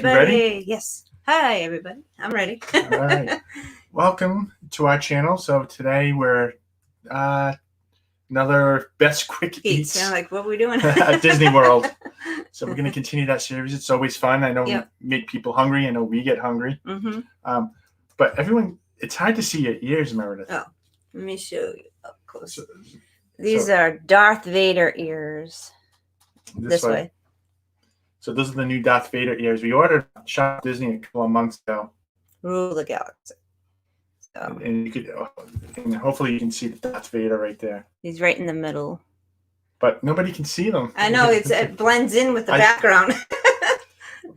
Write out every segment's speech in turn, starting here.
Ready? Yes. Hi, everybody. I'm ready. All right. Welcome to our channel. So today we're another best quick eats. I'm like, what are we doing? At Disney World. So we're going to continue that series. It's always fun. I know we make people hungry. I know we get hungry. Mm-hmm. But everyone, it's hard to see your ears, Meredith. Oh, let me show you up close. These are Darth Vader ears. This way. So those are the new Darth Vader ears. We ordered Shop Disney a couple of months ago. Rule the galaxy. So. And you could, and hopefully you can see the Darth Vader right there. He's right in the middle. But nobody can see them. I know, it blends in with the background.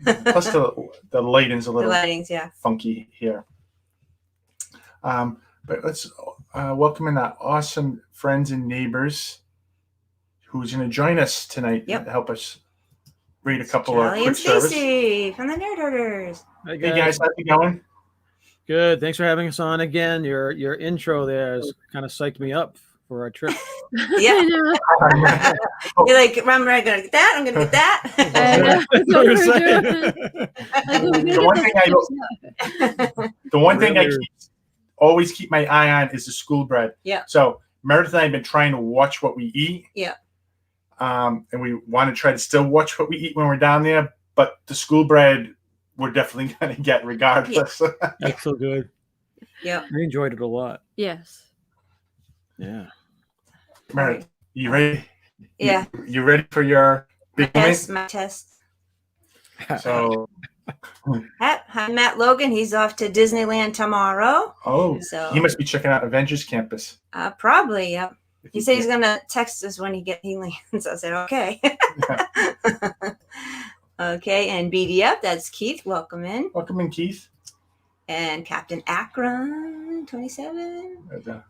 Plus the lighting's a little funky here. But let's welcome in our awesome friends and neighbors who's going to join us tonight to help us read a couple of quick service. Stacey from the Nerd Herders. Hey guys, how's it going? Good. Thanks for having us on again. Your intro there has kind of psyched me up for our trip. Yeah. You're like, remember, I'm going to get that. I'm going to get that. The one thing I always keep my eye on is the school bread. Yeah. So Meredith and I have been trying to watch what we eat. Yeah. And we want to try to still watch what we eat when we're down there, but the school bread we're definitely going to get regardless. Yeah. That's so good. Yeah. We enjoyed it a lot. Yes. Yeah. Meredith, you ready? Yeah. You ready for your big test? My test. So hi, Matt Logan. He's off to Disneyland tomorrow. Oh, so he must be checking out Avengers Campus. Probably, yeah. He said he's going to text us when he lands. I said, okay. Okay, and BDF, that's Keith. Welcome in. Welcome in, Keith. And Captain Akron, 27.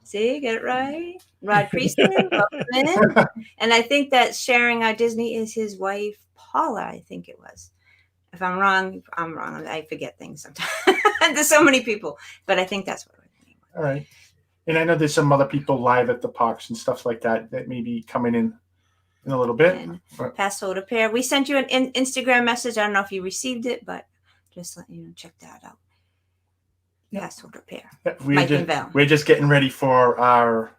See, get it right. Rod Priestley, welcome in. And I think that sharing our Disney is his wife, Paula, I think it was. If I'm wrong, I'm wrong. I forget things sometimes. There's so many people, but I think that's what we're thinking. All right. And I know there's some other people live at the parks and stuff like that may be coming in a little bit. Password a pair. We sent you an Instagram message. I don't know if you received it, but just let you know, check that out. Password a pair. Yeah, we're just getting ready for our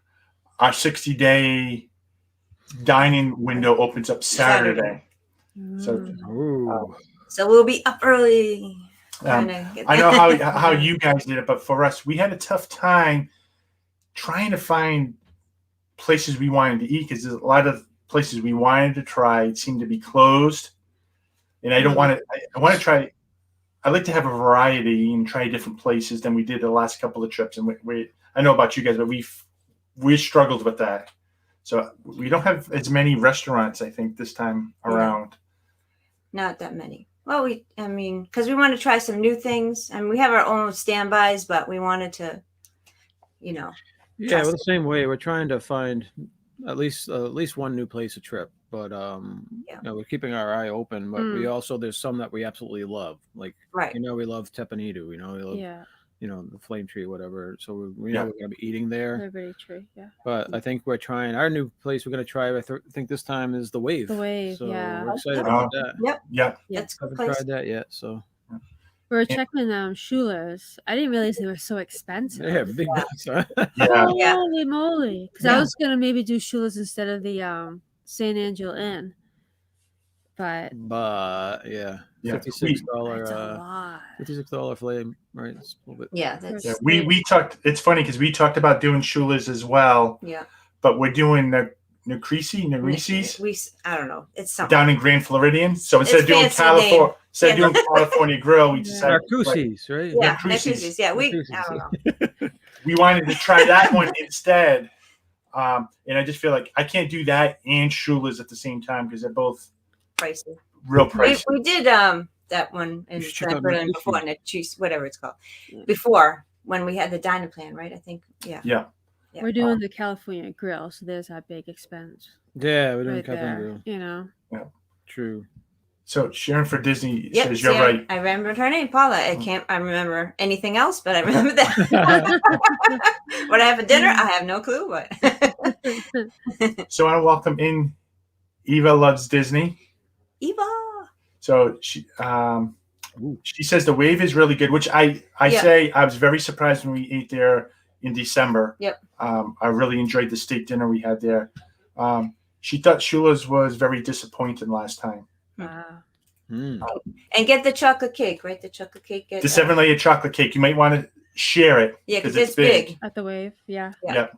60-day dining window opens up Saturday. So we'll be up early. I know how you guys did it, but for us, we had a tough time trying to find places we wanted to eat because there's a lot of places we wanted to try seem to be closed, and I don't want to. I want to try. I like to have a variety and try different places than we did the last couple of trips. And we I know about you guys, but we struggled with that. So we don't have as many restaurants, I think, this time around. Not that many. Well, because we want to try some new things, and we have our own standbys, but we wanted to, Yeah, we're the same way. We're trying to find at least one new place a trip, but we're keeping our eye open. But we also there's some that we absolutely love, like we love Tepanidu, we love the Flame Tree, whatever. So we know we're gonna be eating there. Liberty Tree, But I think we're trying our new place. We're gonna try. I think this time is the Wave. The Wave, so we're excited about that. Yep. Haven't tried that yet, so. We were checking Schulers. I didn't realize they were so expensive. Yeah, big bucks, huh? Holy moly! Because I was gonna maybe do Schulers instead of the San Angelo Inn. But $56. $56 flame, right? It's a little bit. We talked. It's funny because we talked about doing Schulers as well. Yeah. But we're doing the Narices. I don't know. It's something down in Grand Floridian. So instead of doing California Grill, we decided Narcoosse's, right? Yeah, Narcoosse's. Yeah, I don't know. We wanted to try that one instead. And I just feel like I can't do that and Schulers at the same time because they're both pricey. Real pricey. We did the that one in should check out Berlin before, and whatever it's called, before when we had the dining plan, right? I think, Yeah. We're doing the California Grill, so there's our big expense. Yeah, we're doing right California there, Grill. You know. Yeah. True. So Sharon for Disney says you're right. I remembered her name, Paula. I remember anything else, but I remember that. What I have for dinner, I have no clue. But so I want to welcome in Eva Loves Disney. Eva. So she says the wave is really good, which I say I was very surprised when we ate there in December. Yep. I really enjoyed the steak dinner we had there. She thought Shula's was very disappointed last time. Wow. And get the chocolate cake, right? The chocolate cake. The 7-layer chocolate cake. You might want to share it. Yeah, because it's big. At the wave, yeah. Yep.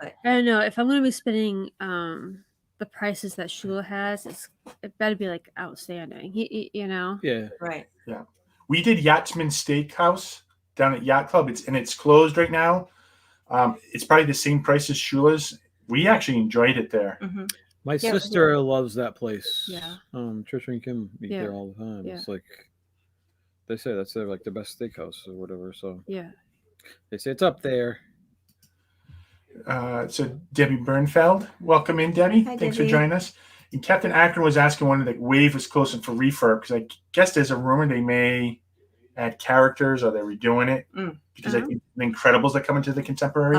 I don't know. If I'm going to be spending the prices that Shula has, it better be like outstanding. You know? Yeah. Right. Yeah. We did Yachtsman Steakhouse down at Yacht Club. It's closed right now. It's probably the same price as Shula's. We actually enjoyed it there. Mm-hmm. My sister loves that place. Yeah. Trisha and Kim eat there all the time. Yeah. It's like they say that's their like the best steakhouse or whatever. So yeah, they say it's up there. So Debbie Bernfeld, welcome in, Debbie. Hi, Thanks Debbie. for joining us. And Captain Akron was asking when the wave was closing for refurb because I guess there's a rumor they may add characters or they're redoing it because I think the Incredibles are coming to the Contemporary.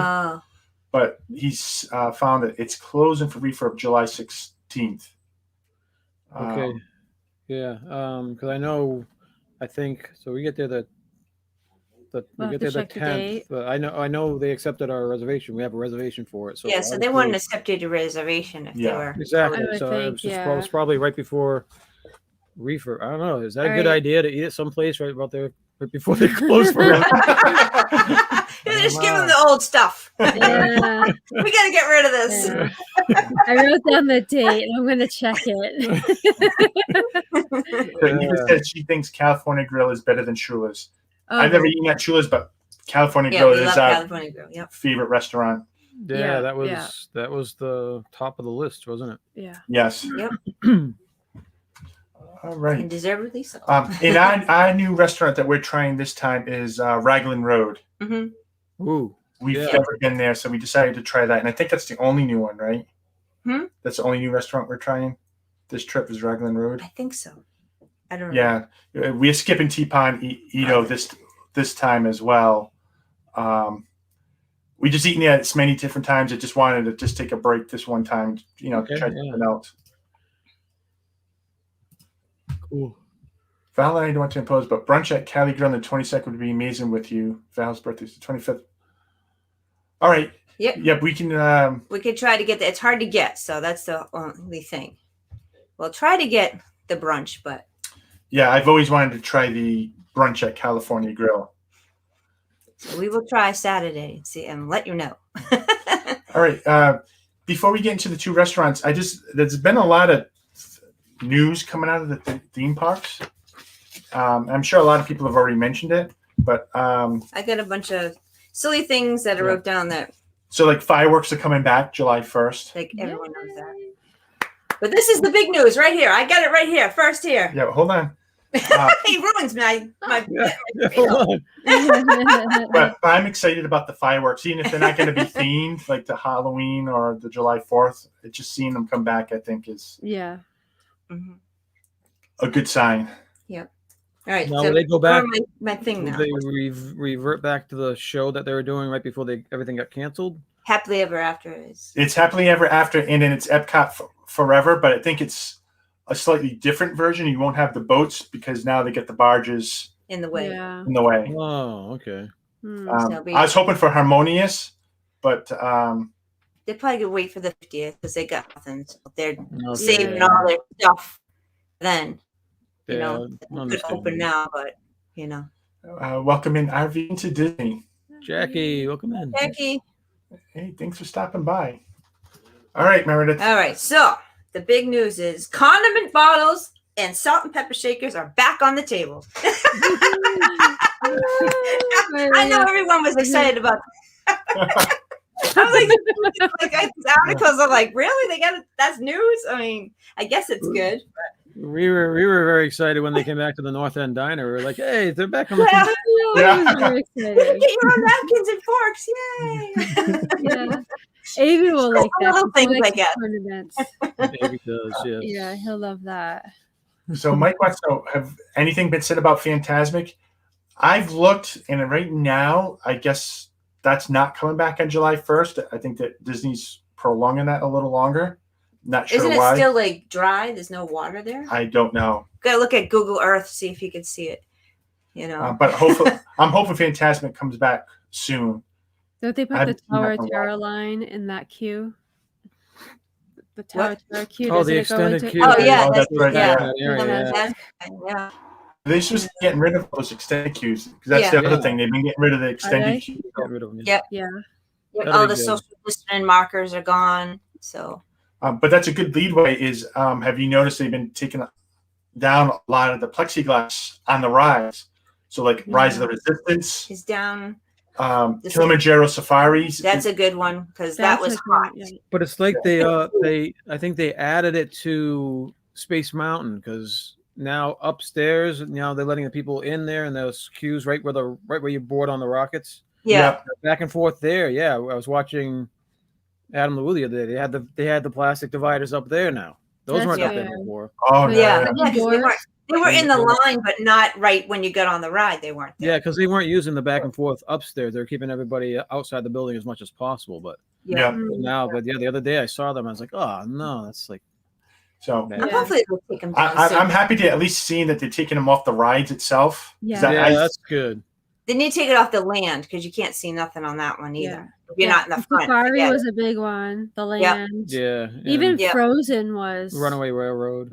But he's found that it's closing for refurb July 16th. Okay. Yeah. Because I think so. We get there the 10th. But I know they accepted our reservation. We have a reservation for it. So so they wouldn't accept your reservation if they were exactly. So it was probably right before refurb. I don't know. Is that a good idea to eat at some place right about there right before they close for it? Just give them the old stuff. We got to get rid of this. Yeah. I wrote down the date. I'm going to check it. Eva said she thinks California Grill is better than Shula's. I've never eaten at Shula's, but California Grill is our favorite restaurant. Yeah, that was the top of the list, wasn't it? Yeah. Yes. Yep. All right. And deservedly so. And our new restaurant that we're trying this time is Raglan Road. Mm-hmm. Ooh. We've never been there, so we decided to try that. And I think that's the only new one, right? That's the only new restaurant we're trying. This trip is Raglan Road. I think so. I don't know. Yeah. We're skipping Teapot Edo this time as well. We just eaten it as many different times. I just wanted to just take a break this one time, try something else. Cool. Val and I don't want to impose, but brunch at Cali Grill on the 22nd would be amazing with you. Val's birthday is the 25th. All right. Yep. We can. We could try to get that. It's hard to get, so that's the only thing. We'll try to get the brunch, but. Yeah, I've always wanted to try the brunch at California Grill. So we will try Saturday and let you know. All right. Before we get into the two restaurants, there's been a lot of news coming out of the theme parks. I'm sure a lot of people have already mentioned it, but I got a bunch of silly things that I wrote down that. So like fireworks are coming back July 1st. Like everyone knows that. But this is the big news right here. I got it right here. First here. Yeah, hold on. He ruins my But I'm excited about the fireworks, even if they're not going to be themed like the Halloween or the July 4th. Just seeing them come back, I think, is a good sign. Yep. All right. Now, will they go back? My thing now. They revert back to the show that they were doing right before everything got canceled. Happily Ever After is. It's Happily Ever After, and then it's Epcot Forever. But I think it's a slightly different version. You won't have the boats because now they get the barges in the way. Yeah. In the way. Oh, okay. I was hoping for Harmonious, but they probably could wait for the 50th because they got nothing. So they're saving all their stuff. Then, it could open now, but welcome in RV into Disney. Jackie, welcome in. Jackie. Hey, thanks for stopping by. All right, Meredith. All right, so the big news is condiment bottles and salt and pepper shakers are back on the table. I know everyone was excited about that. I was like these articles are like, really? They got it? That's news? I mean, I guess it's good. We were very excited when they came back to the North End Diner. We were like, "Hey, they're back on the." Get your own napkins and forks! Yay! Yeah, Avery will like that. Little things like that. Avery does, yes. Yeah, he'll love that. So Mike wants to know, have anything been said about Fantasmic? I've looked, and right now, I guess that's not coming back on July 1st. I think that Disney's prolonging that a little longer. Not sure Isn't it why. still like dry? There's no water there. I don't know. Gotta look at Google Earth, see if you can see it. You know. But hopefully, I'm hoping Fantasmic comes back soon. Don't they put the Tower Terror line in that queue? The Tower Terror queue. Oh, the extended queue. Oh yeah, that's right. Yeah. They're just getting rid of those extended queues because that's the other thing. They've been getting rid of the extended queues. Get rid of them. Yeah. All the social distancing markers are gone. So. But that's a good leadway. Is have you noticed they've been taking down a lot of the plexiglass on the rides? So like Rise of the Resistance is down. Kilimanjaro Safaris. That's a good one because that was hot. But it's like I think they added it to Space Mountain because now upstairs now they're letting the people in there in those queues right where you board on the rockets. Yeah, back and forth there. Yeah, I was watching Adam Lewis the other day. They had the plastic dividers up there now. Those weren't up there before. Oh yeah, they were in the line, but not right when you got on the ride. They weren't there. Yeah, because they weren't using the back and forth upstairs. They're keeping everybody outside the building as much as possible. But the other day I saw them. I was like, oh no, that's like. So hopefully they'll take them down I'm happy to at least see that they're taking them off the rides itself. Yeah, that's good. They need to take it off the land because you can't see nothing on that one either. If you're not in the front. Safari was a big one. The land. Yeah. Even Frozen was. Runaway Railroad.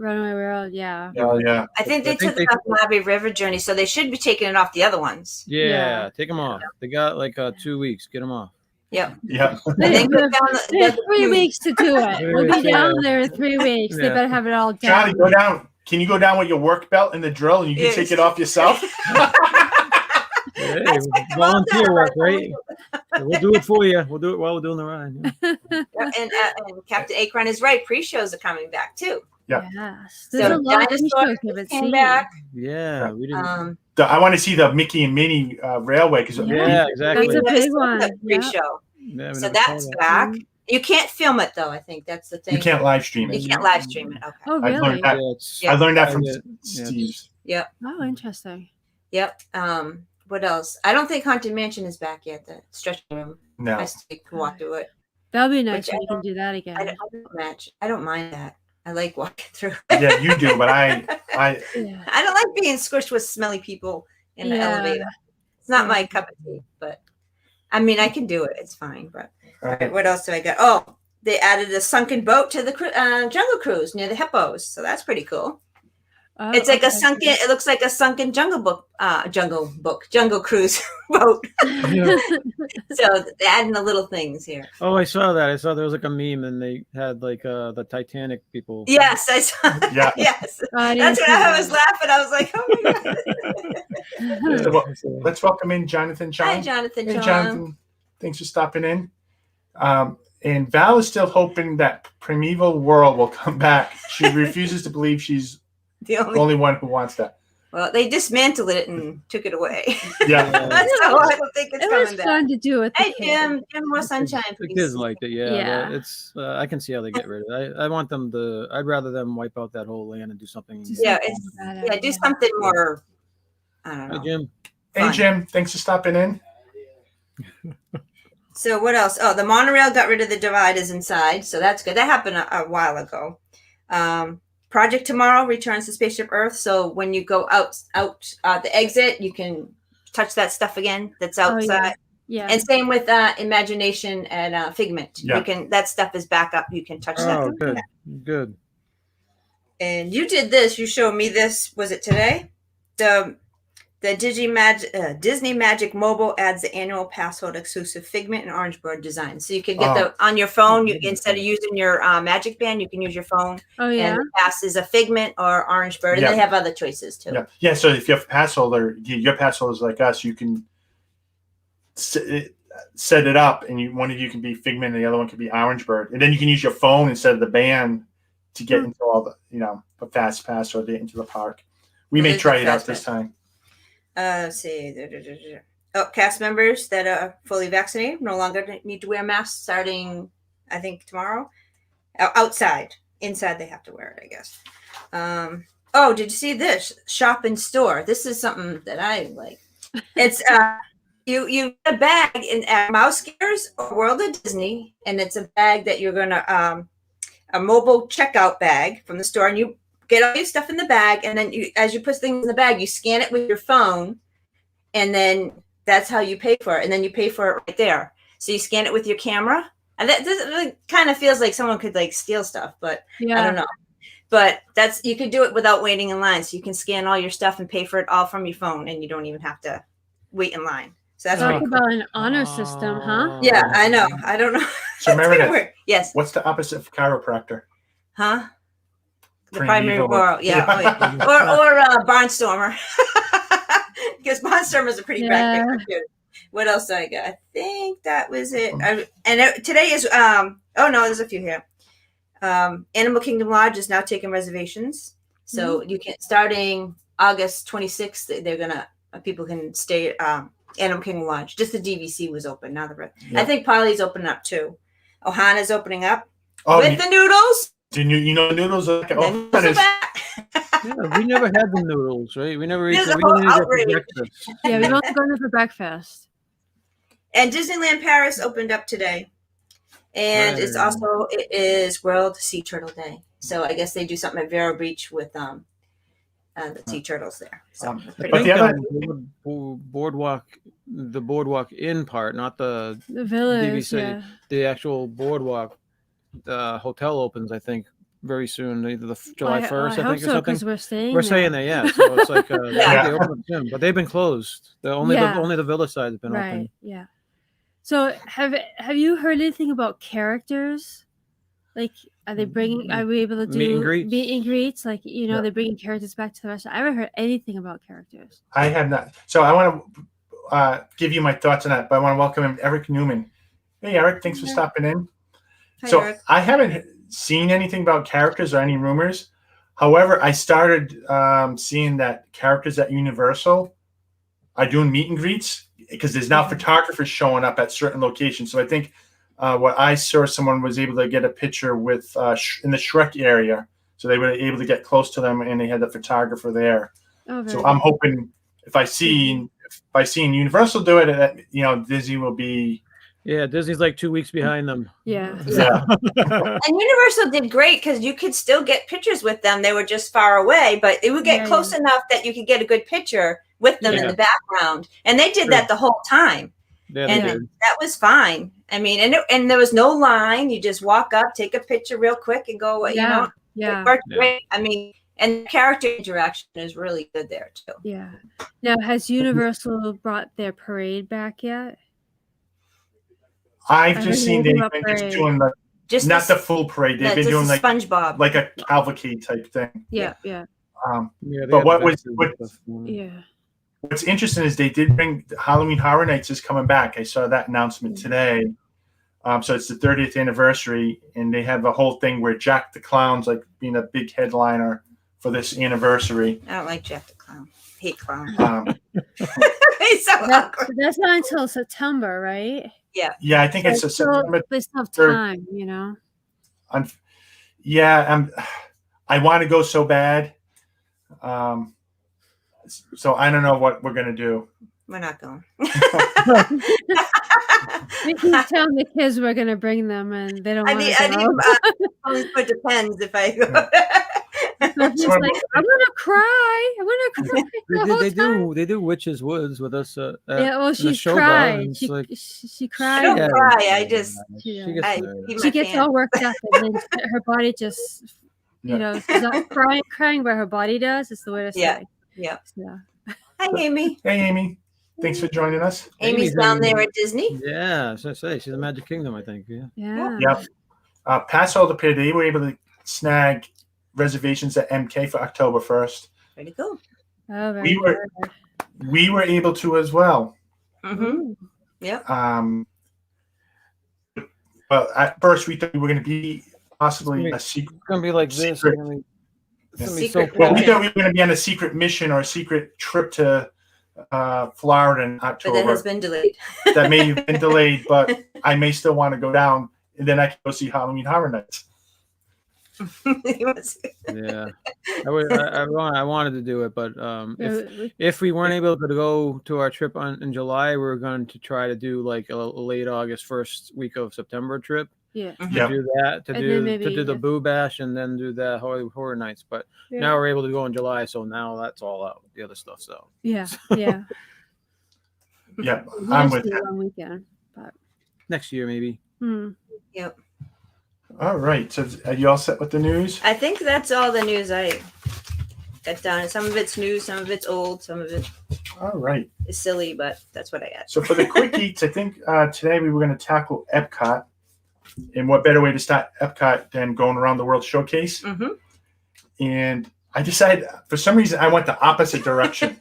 Yeah. Oh, yeah. I think they took it off the Abbey River Journey, so they should be taking it off the other ones. Yeah. Take them off. They got like 2 weeks. Get them off. Yep. Yeah. They have 3 weeks to do it. We'll be down there in 3 weeks. They better have it all done. Johnny, go down. Can you go down with your work belt and the drill and you can take it off yourself? Hey, volunteer work, right? We'll do it for you. We'll do it while we're doing the ride. Yeah. And Captain Akron is right. Pre-shows are coming back too. Yeah. Yes. There's a lot of pre-shows came back. Yeah, we didn't. I want to see the Mickey and Minnie Railway because exactly. That's a big one. Pre-show. Yeah, so that's back. You can't film it though. I think that's the thing. You can't live stream it. You can't live stream it. Okay. Oh, really? I learned that from Steve. Yep. Oh, interesting. Yep. What else? I don't think Haunted Mansion is back yet. The stretch room. No. I still can walk through it. That'll be nice when you can do that again. I don't mind that. I like walking through. Yeah, you do, but I don't like being squished with smelly people in the elevator. It's not my cup of tea, but I mean, I can do it. It's fine. But all right, what else do I got? Oh, they added a sunken boat to the Jungle Cruise near the hippos, so that's pretty cool. Oh, it's like a sunken. It looks like a sunken Jungle Cruise boat. So they're adding the little things here. Oh, I saw that. I saw there was like a meme, and they had like the Titanic people. Yes, I saw. Yeah. Yes, that's when I was laughing. I was like, oh my god. Let's welcome in Jonathan Chong. Hi, Jonathan. Hey, Jonathan. Thanks for stopping in. And Val is still hoping that Primeval World will come back. She refuses to believe she's the only one who wants that. Well, they dismantled it and took it away. Yeah. So I don't think it's coming back. It was fun to do it. Hey, Jim, more sunshine, please. The kids liked it, yeah. It's I can see how they get rid of it. I want them to. I'd rather them wipe out that whole land and do something. Do something more. I don't know. Hey, Jim. Hey, Jim. Thanks for stopping in. So what else? Oh, the monorail got rid of the dividers inside, so that's good. That happened a while ago. Project Tomorrow returns to Spaceship Earth, so when you go out the exit, you can touch that stuff again that's outside. Yeah. And same with Imagination and Figment. Yeah. You can that stuff is back up. You can touch that. Oh, good. Good. And you did this. You showed me this. Was it today? The Disney Magic Mobile adds the annual password exclusive Figment and Orange Bird design. So you can get on your phone. You instead of using your Magic Band, you can use your phone. Oh yeah. And the pass is a Figment or Orange Bird, and they have other choices too. Yeah. Yeah. So if you have a pass holder, your pass holder is like us. You can set it up, and one of you can be Figment, and the other one can be Orange Bird, and then you can use your phone instead of the band to get into all the a fast pass or get into the park. We may try it out this time. Let's see. Oh, cast members that are fully vaccinated no longer need to wear masks starting, I think, tomorrow. Outside. Inside they have to wear it, I guess. Oh, did you see this? Shop in store. This is something that I like. It's you get a bag at Mouse Gears or World of Disney, and it's a bag that you're gonna a mobile checkout bag from the store, and you get all your stuff in the bag, and then as you put things in the bag, you scan it with your phone, and then that's how you pay for it, and then you pay for it right there. So you scan it with your camera, and that really kind of feels like someone could like steal stuff, but I don't know. But you could do it without waiting in line. So you can scan all your stuff and pay for it all from your phone, and you don't even have to wait in line. So that's talk about an honor system, huh? Yeah, I know. I don't know. So Meredith, yes. What's the opposite of chiropractor? Huh? The primary moral, yeah. Oh, yeah. Or barnstormer, because barnstormers are pretty bad too. What else do I got? I think that was it. Today is oh no, there's a few here. Animal Kingdom Lodge is now taking reservations, so you can starting August 26th. They're gonna people can stay at Animal Kingdom Lodge. Just the DVC was open now. I think Polly's opening up too. Ohana's opening up with the noodles. Do you know noodles? Yeah, we never had the noodles, right? We never ate them. We didn't eat for breakfast. Yeah, we don't go there for breakfast. And Disneyland Paris opened up today. And it is World Sea Turtle Day. So I guess they do something at Vero Beach with the sea turtles there. So but the other boardwalk in part, not the village, DVC, the actual boardwalk, the hotel opens, I think, very soon, either the July 1st, I think, or something. We're staying there, yeah. So it's like they open up soon, but they've been closed. Only the village side has been open. Yeah. So have you heard anything about characters? Like, are we able to do meet and greets? Like, they're bringing characters back to the restaurant. I haven't heard anything about characters. I have not. So I want to give you my thoughts on that, but I want to welcome him, Eric Newman. Hey, Eric, thanks for stopping in. Hi, so Eric. I haven't seen anything about characters or any rumors. However, I started seeing that characters at Universal are doing meet and greets, because there's now photographers showing up at certain locations. So I think what I saw, someone was able to get a picture with in the Shrek area. So they were able to get close to them, and they had the photographer there. Oh, so I'm hoping if I see Universal do it, Disney will be. Yeah, Disney's like 2 weeks behind them. Yeah. And Universal did great because you could still get pictures with them. They were just far away, but it would get close enough that you could get a good picture with them in the background. And they did that the whole time. Yeah, and that was fine. I mean, and there was no line. You just walk up, take a picture real quick, and go, Yeah. It worked great. I mean, and character interaction is really good there, too. Yeah. Now, has Universal brought their parade back yet? I've just seen they've been just doing not the full parade. They've been doing like SpongeBob, like a cavalcade type thing. Yeah. But what's interesting is they did bring Halloween Horror Nights is coming back. I saw that announcement today. So it's the 30th anniversary, and they have a whole thing where Jack the Clown's like being a big headliner for this anniversary. I don't like Jack the Clown. Hate clown. He's so awkward. That's not until September, right? Yeah, I think it's a September. They still have time, I want to go so bad. So I don't know what we're gonna do. We're not going. We keep telling the kids we're gonna bring them, and they don't want to go. It depends if I go. He's like, I'm gonna cry. They do Witches Woods with us. She's cried. She cried. I don't cry. I just she gets all worked up, and then her body just she's not crying, but her body does. It's the way to say. Yeah. Hi, Amy. Hey, Amy. Thanks for joining us. Amy's down there at Disney. Yeah, as I say, she's in Magic Kingdom, I think. Yeah. Pass Holder Pay, they were able to snag reservations at MK for October 1st. Pretty cool. Oh, very good. We were able to as well. Mm-hmm. Yeah. Well, at first we thought we were going to be possibly a secret. It's going to be like this. Secret. Well, we thought we were going to be on a secret mission or a secret trip to Florida in October. But that has been delayed. That may have been delayed, but I may still want to go down, and then I can go see Halloween Horror Nights. Yeah, I wanted to do it, but if we weren't able to go to our trip in July, we were going to try to do like a late August, first week of September trip. Yeah. To do that, to do the Boo Bash, and then do the Horror Nights. But now we're able to go in July, so now that's all out. The other stuff's out. Yeah. Yeah, I'm with that. Long weekend, but next year maybe. Yep. All right. So are you all set with the news? I think that's all the news I got done. Some of it's new, some of it's old, some of it All right. is silly, but that's what I got. So for the quick eats, I think today we were going to tackle Epcot. And what better way to start Epcot than going around the World Showcase? Mm-hmm. And I decided, for some reason, I went the opposite direction.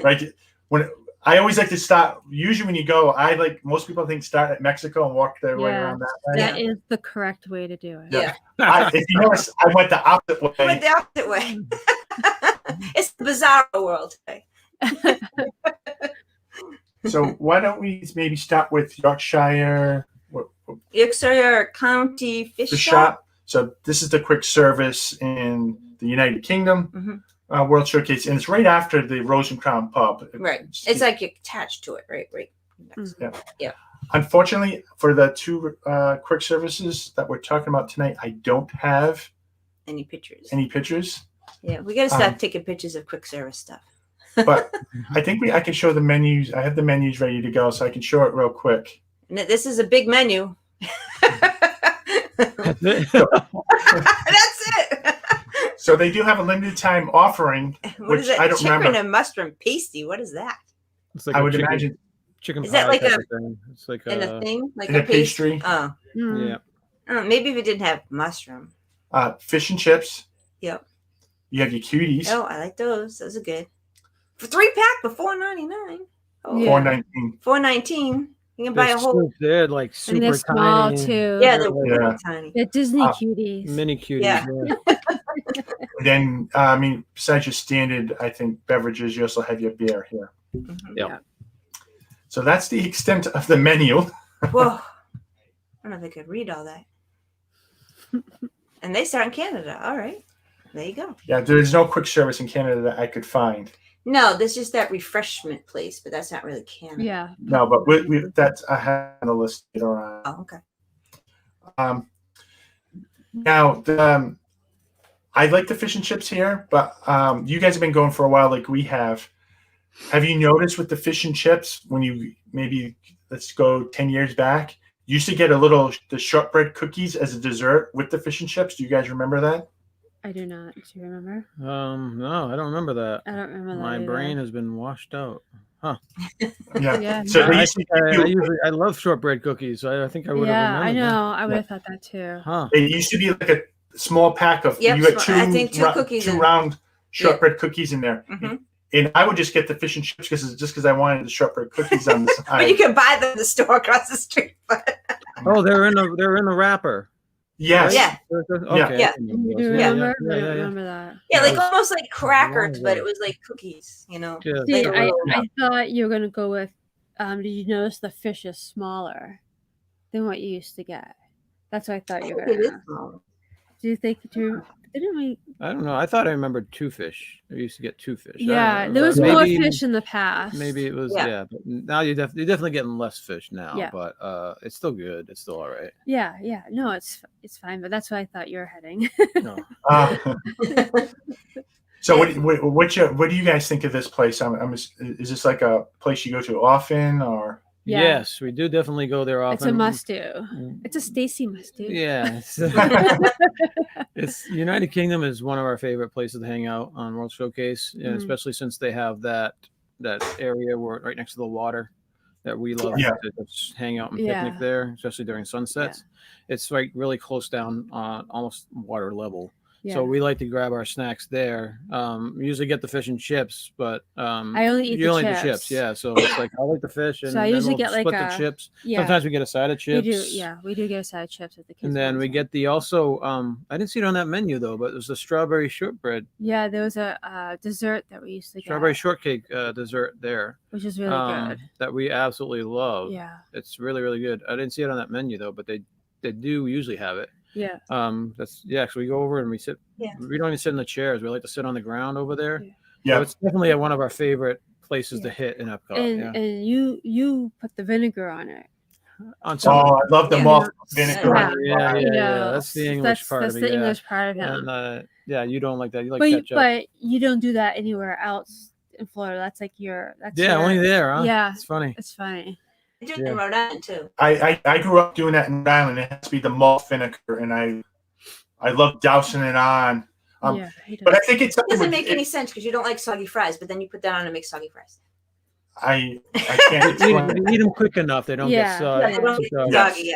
Right? When I always like to start. Usually, when you go, most people think start at Mexico and walk their way around that way. That is the correct way to do it. Yeah. If you notice, I went the opposite way. I went the opposite way. It's the bizarre world. So why don't we maybe start with Yorkshire? Yorkshire County Fish Shop. So this is the quick service in the United Kingdom World Showcase, and it's right after the Rose and Crown pub. Right. It's like you're attached to it, right? Yeah. Unfortunately, for the two quick services that we're talking about tonight, I don't have any pictures. Yeah, we got to start taking pictures of quick service stuff. But I think I can show the menus. I have the menus ready to go, so I can show it real quick. And this is a big menu. That's it. So they do have a limited time offering, what is it? I don't Chicken remember. and mushroom pasty. What is that? It's like I would imagine chicken. Is that like a thing. It's like in a thing, like in a pastry? Oh, yeah. Maybe if it didn't have mushroom. Fish and chips. Yep. You have your cuties. Oh, I like those. Those are good. For 3-pack for $4.99. Oh, $4.19. $4.19. You can buy a whole. They're like super and they're small tiny. too. Yeah, they're really tiny. They're Disney cuties. Mini cuties. Yeah. Then, besides your standard, I think beverages, you also have your beer here. Yeah. So that's the extent of the menu. Whoa. I don't know if I could read all that. And they start in Canada. All right. There you go. Yeah, there's no quick service in Canada that I could find. No, there's just that refreshment place, but that's not really Canada. Yeah. No, but that's I have on the list later on. Oh, okay. Now, I like the fish and chips here, but you guys have been going for a while like we have. Have you noticed with the fish and chips, when you let's go 10 years back, you used to get the shortbread cookies as a dessert with the fish and chips? Do you guys remember that? I do not. Do you remember? No, I don't remember that. I don't remember that. My brain has been washed out. Huh. Yeah. So I love shortbread cookies. So I think I would have remembered. Yeah, I know. I would have thought that too. Huh. It used to be like a small pack of you got two cookies, two round shortbread cookies in there. Mm-hmm. And I would just get the fish and chips because I wanted the shortbread cookies on the side. But you can buy them in the store across the street. Oh, they're in the wrapper. Yes. Yeah. Okay. Yeah. You do remember? I don't remember that. Yeah, like almost like crackers, but it was like cookies, Yeah. See, I thought you were going to go with, did you notice the fish is smaller than what you used to get? That's what I thought you were going to. Do you think didn't we? I don't know. I thought I remembered two fish. I used to get two fish. Yeah, there was more fish in the past. Maybe it was, but now you're definitely getting less fish now, but it's still good. It's still all right. Yeah. No, it's fine, but that's where I thought you were heading. No. So what do you guys think of this place? Is this like a place you go to often, or? Yeah. Yes, we do definitely go there often. It's a must-do. It's a Stacy must-do. Yeah. It's United Kingdom is one of our favorite places to hang out on World Showcase, especially since they have that area right next to the water that we love to just hang out and picnic there, especially during sunsets. Yeah. It's like really close down on almost water level. So we like to grab our snacks there. We usually get the fish and chips, but I only eat the chips. Yeah, so it's like I like the fish, and so I usually get split the chips. Yeah. Sometimes we get a side of chips. We do get a side of chips at the kids. And then we get the also. I didn't see it on that menu though, but it was the strawberry shortbread. Yeah, there was a dessert that we used to get. Strawberry shortcake dessert there, which is really good. That we absolutely love. Yeah, it's really really good. I didn't see it on that menu though, but they do usually have it. Yeah. So we go over and we sit. Yeah. We don't even sit in the chairs. We like to sit on the ground over there. Yeah. So it's definitely one of our favorite places to hit in Epcot. And you put the vinegar on it. I love the malt vinegar. Yeah. That's the English part of it. That's the English part of it. And you don't like that. You like ketchup. But you don't do that anywhere else in Florida. That's like only there, huh? Yeah. It's funny. I do it in Rhode Island too. I grew up doing that in Rhode Island. It has to be the malt vinegar, and I love dousing it on. But I think it doesn't make any sense because you don't like soggy fries, but then you put that on and make soggy fries. I can't eat them quick enough. They don't get soggy. They don't get soggy.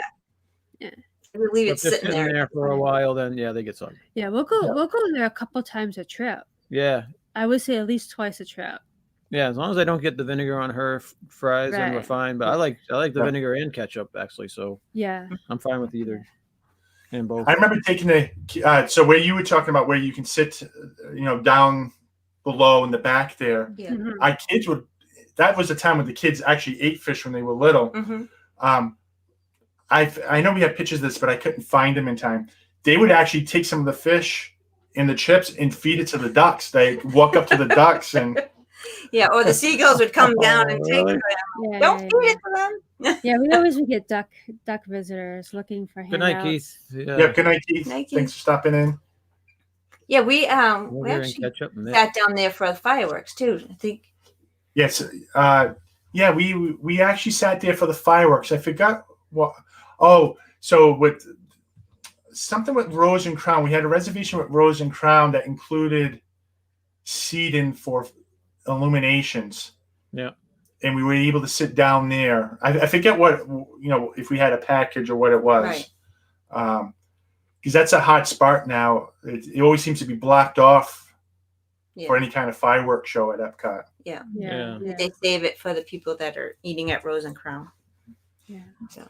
Yeah. We leave it sitting there for a while, then they get soggy. Yeah, we'll go there a couple times a trip. Yeah. I would say at least twice a trip. Yeah, as long as I don't get the vinegar on her fries, then we're fine. But I like the vinegar and ketchup actually, so I'm fine with either. And both. I remember taking so where you were talking about where you can sit, down below in the back there. Yeah. Mm-hmm. Our kids would. That was a time when the kids actually ate fish when they were little. Mm-hmm. I know we have pictures of this, but I couldn't find them in time. They would actually take some of the fish and the chips and feed it to the ducks. They walk up to the ducks and. Yeah, or the seagulls would come down and take them. Don't feed it to them. Yeah, we always would get duck visitors looking for handouts. Good night, Keith. Yeah, good night, Keith. Thanks for stopping in. Yeah, we actually sat down there for the fireworks too, I think. Yes. We actually sat there for the fireworks. I forgot what. Oh, so with something with Rose and Crown, we had a reservation with Rose and Crown that included seating for illuminations. Yeah. And we were able to sit down there. I forget what, if we had a package or what it was. Right. Because that's a hot spot now. It always seems to be blocked off for any kind of fireworks show at Epcot. Yeah. They save it for the people that are eating at Rose and Crown. Yeah. So.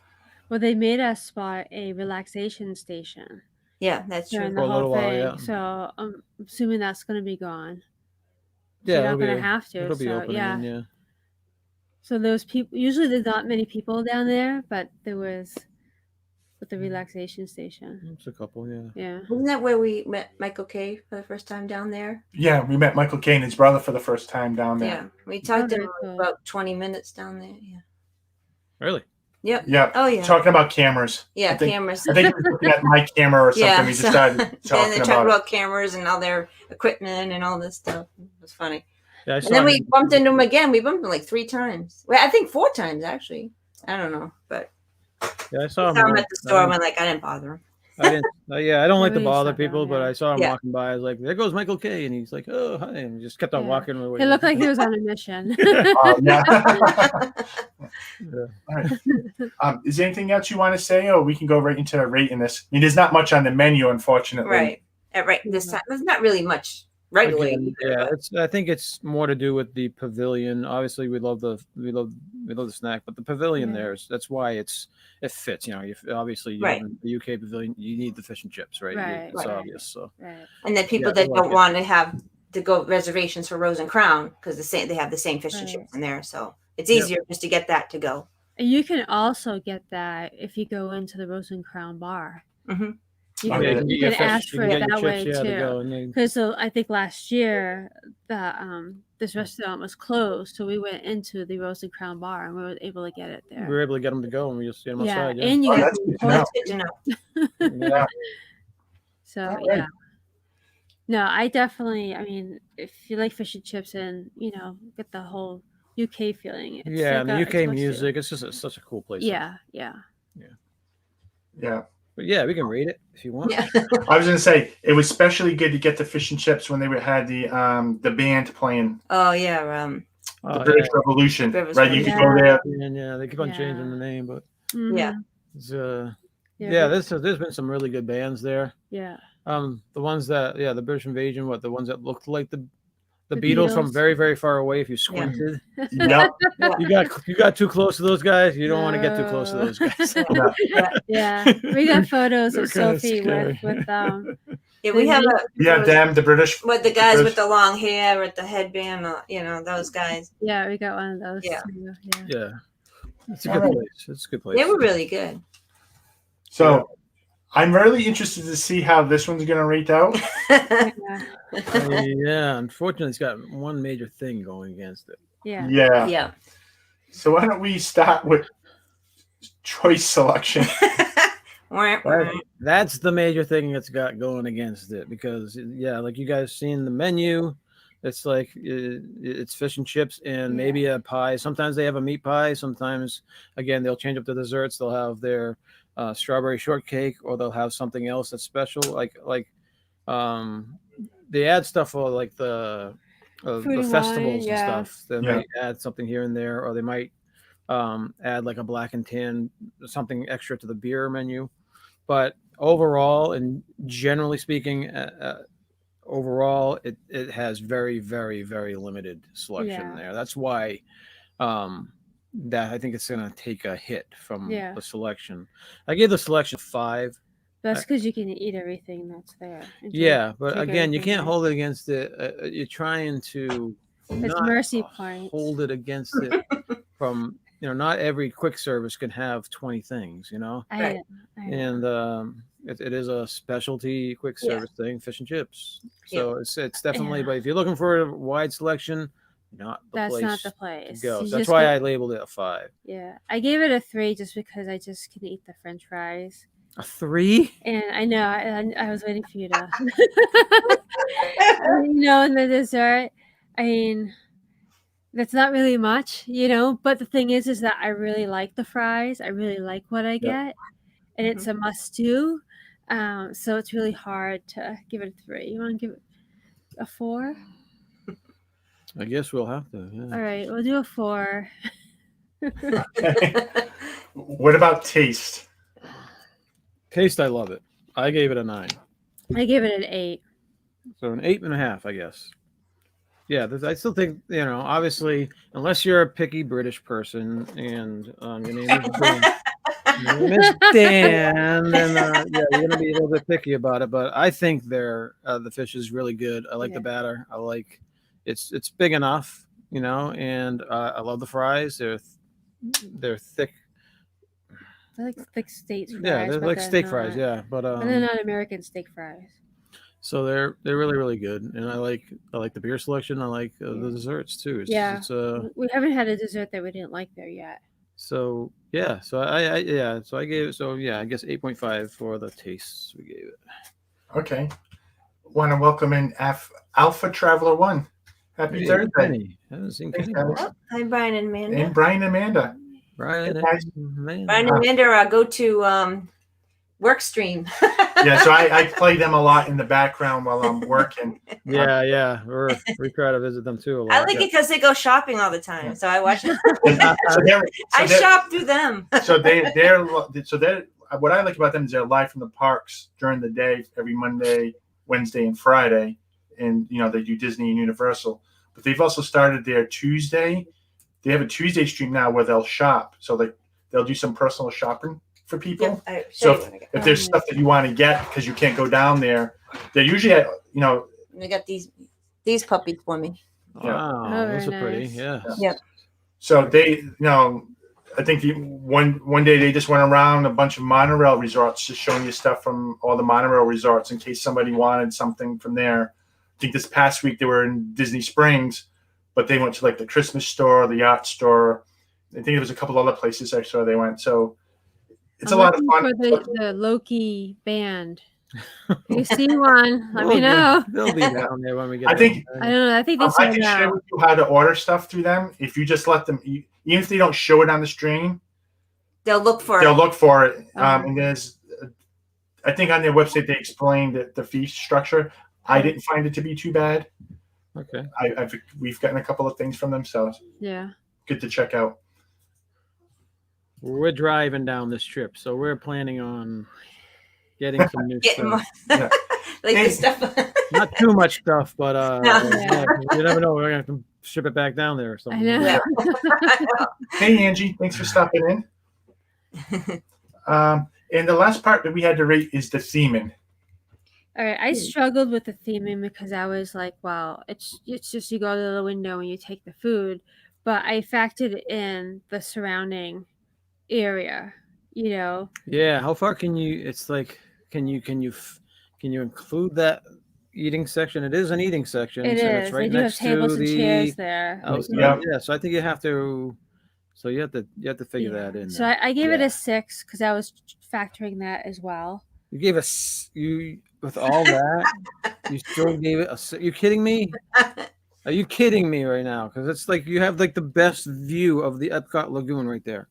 Well, they made us spot a relaxation station. Yeah, that's true. The whole thing. So I'm assuming that's going to be gone. Yeah, you're not going to have to. It'll be open. So those people. Usually, there's not many people down there, but there was with the relaxation station. It's a couple, Yeah. Isn't that where we met Michael Kay for the first time down there? Yeah, we met Michael Kay and his brother for the first time down there. Yeah, we talked to him about 20 minutes down there. Yeah. Really? Yep. Yeah. Oh yeah. Talking about cameras. Yeah, cameras. I think he was looking at my camera or something. Yeah, we just started talking and they talked about cameras and all their equipment and all this stuff. It was funny. Yeah, and then we bumped into him again. We bumped him like 3 times. Well, I think 4 times actually. I don't know, but I saw him at the store. I didn't bother him. I didn't. I don't like to bother people, but I saw him walking by. I was like, "There goes Michael Kay," and he's like, "Oh, hi," and he just kept on walking away. He looked like he was on a mission. All right. Is there anything else you want to say, or we can go right into rating this? I mean, there's not much on the menu, unfortunately. Right. This time, there's not really much. Right away. Yeah, I think it's more to do with the pavilion. Obviously, we love the snack, but the pavilion that's why it fits. Obviously, in the UK pavilion, you need the fish and chips, right? It's obvious. So, and then people that don't want to have to go reservations for Rose and Crown because they have the same fish and chips in there, so it's easier just to get that to go. And you can also get that if you go into the Rose and Crown bar. Mm-hmm. You can ask for it that way too. Because I think last year this restaurant was closed, so we went into the Rose and Crown bar and we were able to get it there. We were able to get them to go, and we just get them outside. Yeah, and you that's good to know. Yeah. So no, I definitely. I mean, if you like fish and chips and get the whole UK feeling. And the UK music. It's just such a cool place. Yeah. But yeah, we can rate it if you want. Yeah. I was going to say it was especially good to get the fish and chips when they had the band playing. Oh yeah, the British Revolution, right? You could go there. Yeah, they keep on changing the name, but yeah, there's been some really good bands there. Yeah. The ones that, the British invasion, the ones that looked like the Beatles from very, very far away. If you squinted, Yep. you got too close to those guys. You don't want to get too close to those guys. Yeah, we got photos of Sophie with Yeah, we have them, the British, with the guys with the long hair, with the headband, those guys. Yeah, we got one of those. Yeah. Yeah. It's a good place. It's a good place. They were really good. So I'm really interested to see how this one's going to rate out. Yeah, unfortunately, it's got one major thing going against it. Yeah. So why don't we start with choice selection? That's the major thing that's got going against it, because like you guys seen the menu, it's like it's fish and chips and maybe a pie. Sometimes they have a meat pie. Sometimes, again, they'll change up the desserts. They'll have their strawberry shortcake, or they'll have something else that's special. They add stuff for like the festivals and stuff. They might add something here and there, or they might add like a black and tan, something extra to the beer menu. But overall, and generally speaking, overall, it has very, very, very limited selection there. That's why that I think it's going to take a hit from the selection. I gave the selection 5. That's because you can eat everything that's there. Yeah, but again, you can't hold it against it. You're trying to it's mercy points. Hold it against it from, not every quick service can have 20 things, I and it is a specialty quick service thing, fish and chips. So it's definitely, but if you're looking for a wide selection, that's not the place to go. That's why I labeled it a 5. Yeah, I gave it a 3 just because I just can eat the French fries. A 3? And I know I was waiting for you to, and the dessert. I mean, that's not really much, But the thing is that I really like the fries. I really like what I get, and it's a must-do. So it's really hard to give it a 3. You want to give it a 4? I guess we'll have to. Yeah. All right, we'll do a 4. Okay. What about taste? Taste, I love it. I gave it a 9. I gave it an 8. So an 8.5, I guess. Yeah, I still think, obviously, unless you're a picky British person and your name is Dan, then you're going to be a little bit picky about it. But I think the fish is really good. I like the batter. I like it's big enough, and I love the fries. They're thick. They're like thick steak fries. Yeah, they're like steak fries. Yeah, but they're not American steak fries. So they're really, really good, and I like the beer selection. I like the desserts too. We haven't had a dessert that we didn't like there yet. So I gave it. So I guess 8.5 for the tastes we gave it. Okay, want to welcome in Alpha Traveler 1. Happy Thursday. Kenny. I haven't seen Kenny. Hi, Brian and Amanda. And Brian and Amanda. Brian and Amanda are our go-to work stream. So I play them a lot in the background while I'm working. We try to visit them too a lot. I like it because they go shopping all the time, so I watch them. I shop through them. So they're what I like about them is they're live from the parks during the day every Monday, Wednesday, and Friday, and they do Disney and Universal. But they've also started their Tuesday. They have a Tuesday stream now where they'll shop. So they'll do some personal shopping for people. So if there's stuff that you want to get because you can't go down there, they usually they got these puppies for me. Wow, those are pretty. Yeah. Yep. So they I think one day they just went around a bunch of monorail resorts just showing you stuff from all the monorail resorts in case somebody wanted something from there. I think this past week they were in Disney Springs, but they went to like the Christmas store, the yacht store. I think there was a couple other places actually they went. So it's a lot of fun. For the Loki band. If you see one, let me know. They'll be down there when we get I don't know. I think they I can share with you how to order stuff through them. If you just let them, even if they don't show it on the stream, they'll look for it. And there's, I think on their website they explained the fee structure. I didn't find it to be too bad. Okay. We've gotten a couple of things from them, so good to check out. We're driving down this trip, so we're planning on getting some new stuff. Like the stuff. Not too much stuff, but No. yeah, you never know. We're gonna have to ship it back down there or something. I know. Yeah. Hey, Angie, thanks for stopping in. And the last part that we had to rate is the theming. All right, I struggled with the theming because I was like, well, it's just you go to the window and you take the food, but I factored in the surrounding area, you know. Yeah, how far can you? It's like, can you include that eating section? It is an eating section. It and is. It's right They do next have tables to and chairs there. Yeah. Yeah, so I think you have to. So you have to figure that in. So I gave it a 6 because I was factoring that as well. You gave us with all that. You still gave it a 6. You kidding me? Are you kidding me right now? Because it's like you have like the best view of the Epcot Lagoon right there.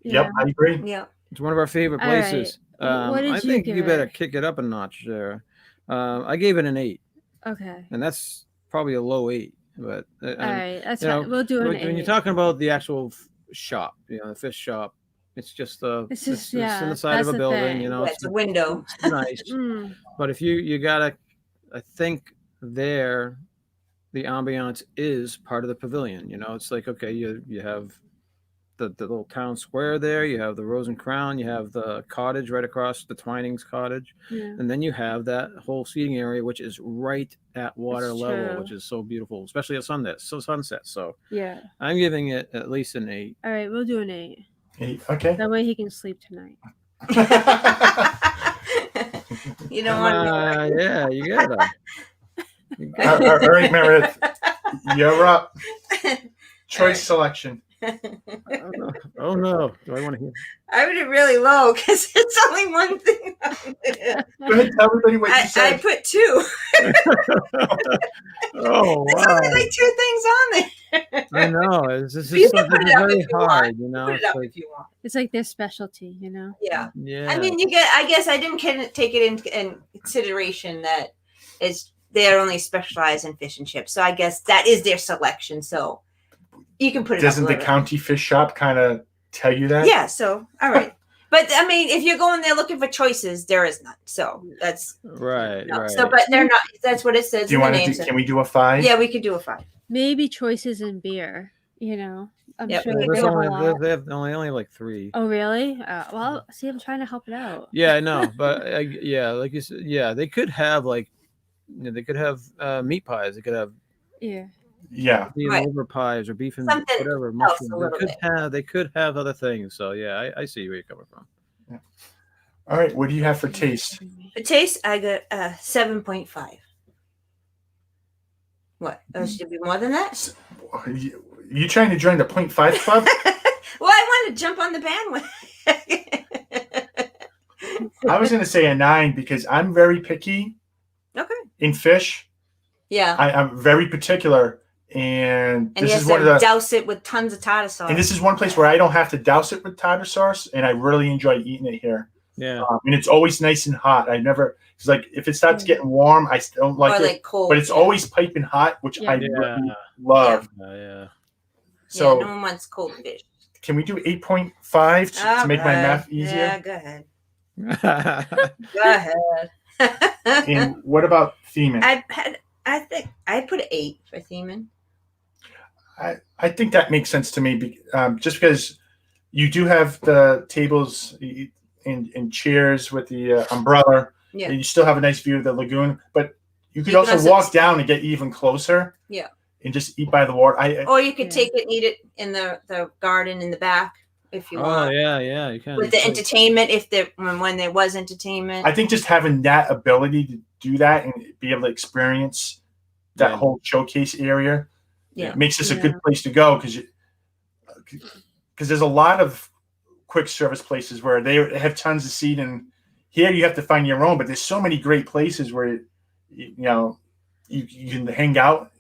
Yeah. Yep, I agree. Yeah, it's one of our favorite places. What did I think you better it? kick it up a notch there. I gave it an 8. Okay. And that's probably a low 8. But all right, that's fine. We'll do an 8. When you're talking about the actual shop, the fish shop, it's just it's in the side of a building. It's a window. It's nice. But if you gotta, I think there, the ambiance is part of the pavilion. It's like, okay, you have the little town square there, you have the Rose and Crown, you have the cottage right across, the Twinings cottage, and then you have that whole seating area, which is right at water level, which is so beautiful, especially at sunset. So yeah, I'm giving it at least an 8. All right, we'll do an 8. 8, okay. That way he can sleep tonight. You don't want to. Yeah, you gotta. All right, Meredith, you're up. Choice selection. Oh no! Do I want to hear? I put it really low because it's only one thing. Go ahead, tell everybody what you said. I put 2. Oh wow! There's only like 2 things on there. I know. It's just You can put it up very if you hard, want. Put it up if you want. It's like their specialty, Yeah. Yeah. I mean, I guess I didn't take it in consideration that they're only specialized in fish and chips. So I guess that is their selection. So you can put it. Doesn't the county fish shop kind of tell you that? Yeah. So all right. But I mean, if you're going there looking for choices, there is none. So that's right. Right. So, but they're not. That's what it says. Do you want to? Can we do a 5? Yeah, we could do a 5. Maybe choices in beer. I'm sure they have only like 3. Oh, really? Well, see, I'm trying to help it out. Yeah, I know, but yeah, like you said, yeah, they could have they could have meat pies. They could have liver pies or beef and whatever mushroom. They could have other things. So yeah, I see where you're coming from. Yeah. All right, what do you have for taste? For taste, I got 7.5. What? Oh, should it be more than that? You trying to join the 0.5 club? Well, I want to jump on the bandwagon. I was going to say a 9 because I'm very picky. Okay. In fish. Yeah. I'm very particular, and this is one of the douse it with tons of tartar sauce. And this is one place where I don't have to douse it with tartar sauce, and I really enjoy eating it here. Yeah. And it's always nice and hot. It's like if it starts getting warm, I still don't like it. Cold, but it's always piping hot, which I really love. Yeah. So no one wants cold fish. Can we do 8.5 to make my math easier? Yeah, go ahead. Go ahead. And what about theming? I think I put 8 for theming. I think that makes sense to me, just because you do have the tables and chairs with the umbrella. Yeah. And you still have a nice view of the lagoon, but you could also walk down and get even closer. Yeah. And just eat by the water. Or you could take it and eat it in the garden in the back if you want. Oh yeah, you can. With the entertainment, when there was entertainment. I think just having that ability to do that and be able to experience that whole showcase area, makes this a good place to go because there's a lot of quick service places where they have tons of seat, and here you have to find your own. But there's so many great places where you can hang out.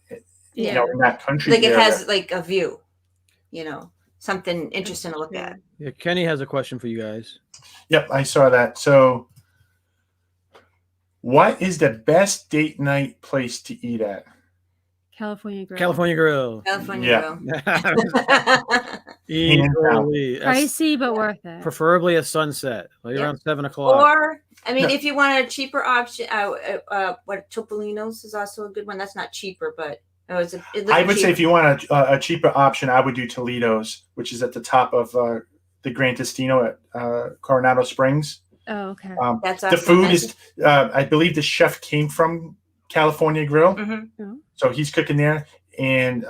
In that country. Like it has like a view, something interesting to look at. Yeah, Kenny has a question for you guys. Yep, I saw that. So, what is the best date night place to eat at? California Grill. California Grill. Grill. Easily. Pricey, but worth it. Preferably a sunset, like around 7 o'clock. Or, I mean, if you want a cheaper option, what Topolino's is also a good one. That's not cheaper, but I would say if you want a cheaper option, I would do Toledo's, which is at the top of the Gran Destino at Coronado Springs. Oh, okay. That's the food is, I believe the chef came from California Grill. Mm-hmm. Oh. So he's cooking there, and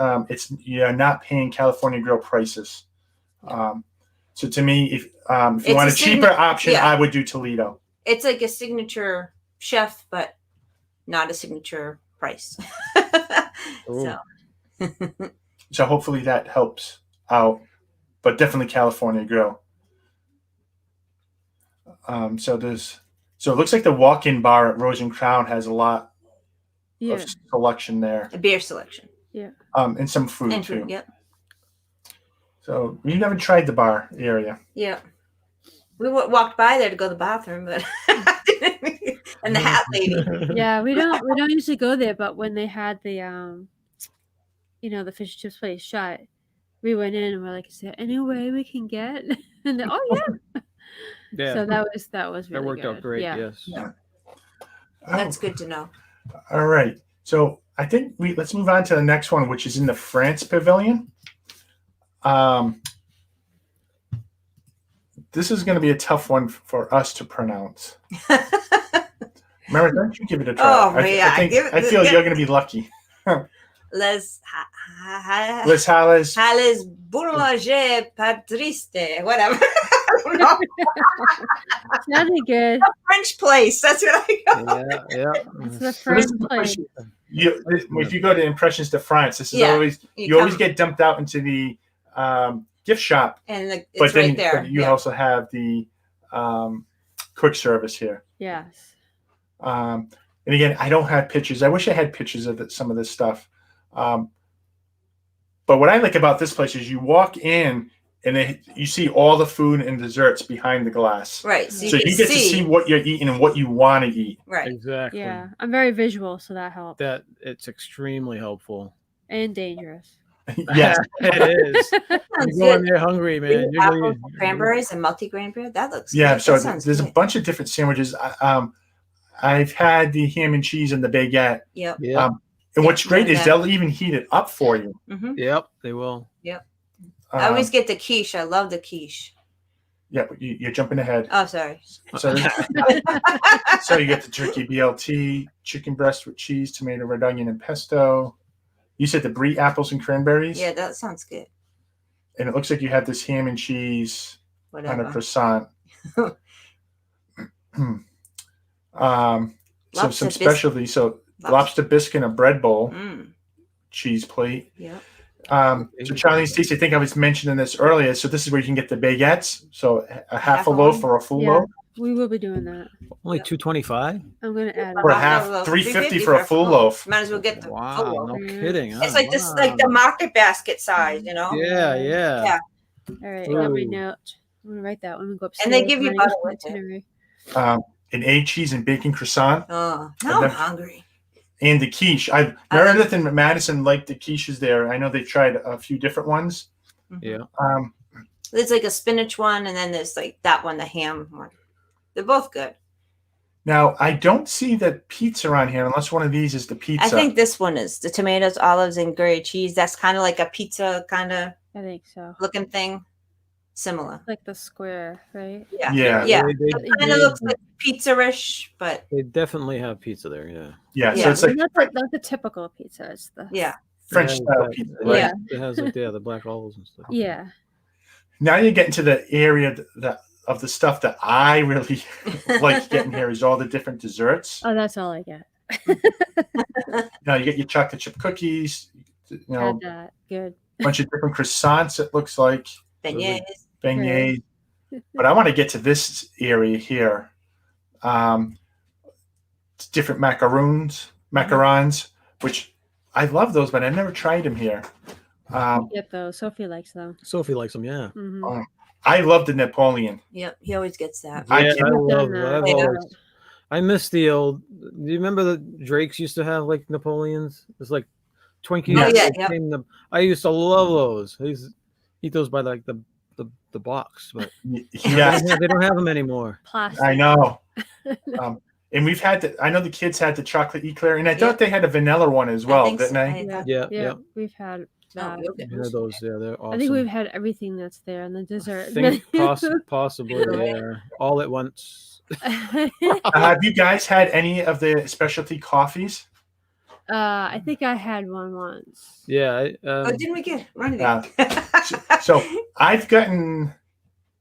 you're not paying California Grill prices. So to me, if you want a cheaper option, I would do Toledo. It's like a signature chef, but not a signature price. So hopefully that helps out, but definitely California Grill. So it looks like the walk-in bar at Rose and Crown has a lot of selection there. A beer selection. Yeah. And some food too. Yep. So we haven't tried the bar area. Yeah. We walked by there to go to the bathroom, but and the hat lady. Yeah, we don't usually go there, but when they had the the fish and chips place shut, we went in and we're like, is there any way we can get? And then, yeah. So that was really that worked out great. Yes. Yeah. That's good to know. All right. So I think let's move on to the next one, which is in the France Pavilion. This is going to be a tough one for us to pronounce. Meredith, why don't you give it a try? Oh, I feel you're going to be lucky. Les Halles Boulangerie-Patisserie, whatever. I don't know. Sounded good. A French place. That's what I know. Yeah. It's the French place. If you go to Impressions de France, this is always you always get dumped out into the gift shop, and it's right there. But you also have the quick service here. Yes. And again, I don't have pictures. I wish I had pictures of some of this stuff. But what I like about this place is you walk in and you see all the food and desserts behind the glass. Right. So you get to see what you're eating and what you want to eat. Right. Exactly. Yeah. I'm very visual, so that helps. It's extremely helpful. And dangerous. Yes, it is. You're going there hungry, man. Apples, cranberries, and multi-grain bread. That looks good. So there's a bunch of different sandwiches. I've had the ham and cheese and the baguette. Yep. And what's great is they'll even heat it up for you. Mm-hmm. Yep, they will. Yep. I always get the quiche. I love the quiche. Yeah, but you're jumping ahead. Oh, sorry. So you get the turkey BLT, chicken breast with cheese, tomato, red onion, and pesto. You said the brie, apples, and cranberries? Yeah, that sounds good. And it looks like you have this ham and cheese on a croissant. Some specialty. So lobster bisque in a bread bowl, cheese plate. Yeah. So Charlie and Stacey, I think I was mentioning this earlier. So this is where you can get the baguettes. So a half a loaf or a full loaf. We will be doing that. Only $2.25. I'm gonna add for a half, $3.50 for a full loaf. Might as well get the full loaf. No kidding. It's like this, like the market basket size, you know. Yeah. All right, I got my note. I'm gonna write that when we go upstairs. And they give you butter with it. An egg, cheese, and bacon croissant. Oh, now I'm hungry. And the quiche. Meredith and Madison like the quiches there. I know they've tried a few different ones. Yeah. There's like a spinach one, and then there's like that one, the ham one. They're both good. Now, I don't see the pizza on here unless one of these is the pizza. I think this one is the tomatoes, olives, and grilled cheese. That's kind of like a pizza kind of looking thing. Similar. Like the square, right? Yeah. It kind of looks like pizza-ish, but... They definitely have pizza there, Yeah, so it's like... Not the typical pizza. It's the... French-style pizza, right? Yeah. It has like, the black olives and stuff. Yeah. Now you get into the area of the stuff that I really like getting here is all the different desserts. Oh, that's all I get. Now you get your chocolate chip cookies, Had that. Good. A bunch of different croissants, it looks like. Beignets. But I want to get to this area here. Different macarons, which I love those, but I never tried them here. Get those. Sophie likes them. Sophie likes them, yeah. Mm-hmm. I love the Napoleon. Yep, he always gets that. Yeah, I miss the old. Do you remember the Drakes used to have like Napoleons? It's like Twinkies. Yeah. I used to love those. I used to eat those by like the box, but they don't have them anymore. Plastic. I know. And we've had I know the kids had the chocolate eclair, and I thought they had a vanilla one as well, didn't they? Yeah. We've had that. Those, they're awesome. I think we've had everything that's there in the dessert. I think possibly, all at once. Have you guys had any of the specialty coffees? I think I had one once. Yeah. Didn't we get one of these? So I've gotten.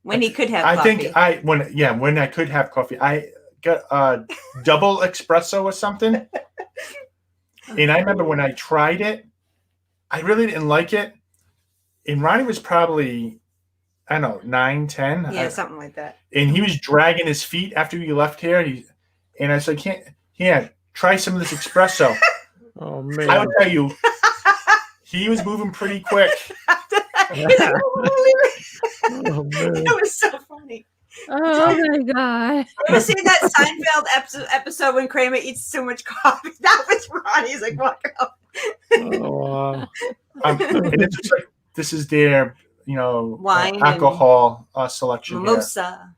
When he could have coffee. I think when I could have coffee, I got a double espresso or something. And I remember when I tried it, I really didn't like it. And Ronnie was probably, I don't know, 9, 10. Yeah, something like that. And he was dragging his feet after we left here. And I said, try some of this espresso. Oh, man. I would tell you, he was moving pretty quick. Oh, man. That was so funny. Oh my god! You see that Seinfeld episode when Kramer eats too much coffee? That was Ronnie. He's like, walk up. Oh, wow. And it's just like, this is their, wine, alcohol selection. Mimosa.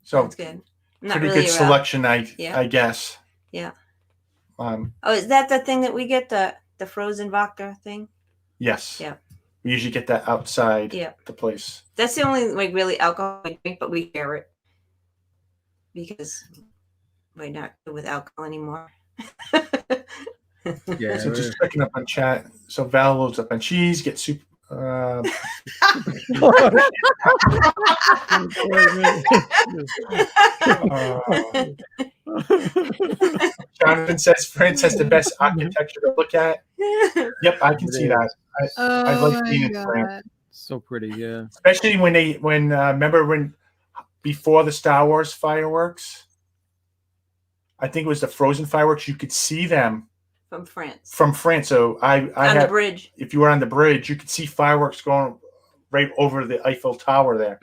So that's good. Pretty really good selection, I guess. Yeah. Is that the thing that we get, the frozen vodka thing? Yes. Yeah. We usually get that outside the place. That's the only really alcohol we drink, but we share it because we're not good with alcohol anymore. Yeah. So just checking up on chat. So Val loads up on cheese, get soup. Jonathan says France has the best architecture to look at. Yep, I can see that. I like being in France. So pretty, yeah. Especially remember when before the Star Wars fireworks, I think it was the Frozen fireworks. You could see them from France. So I on the bridge. If you were on the bridge, you could see fireworks going right over the Eiffel Tower there,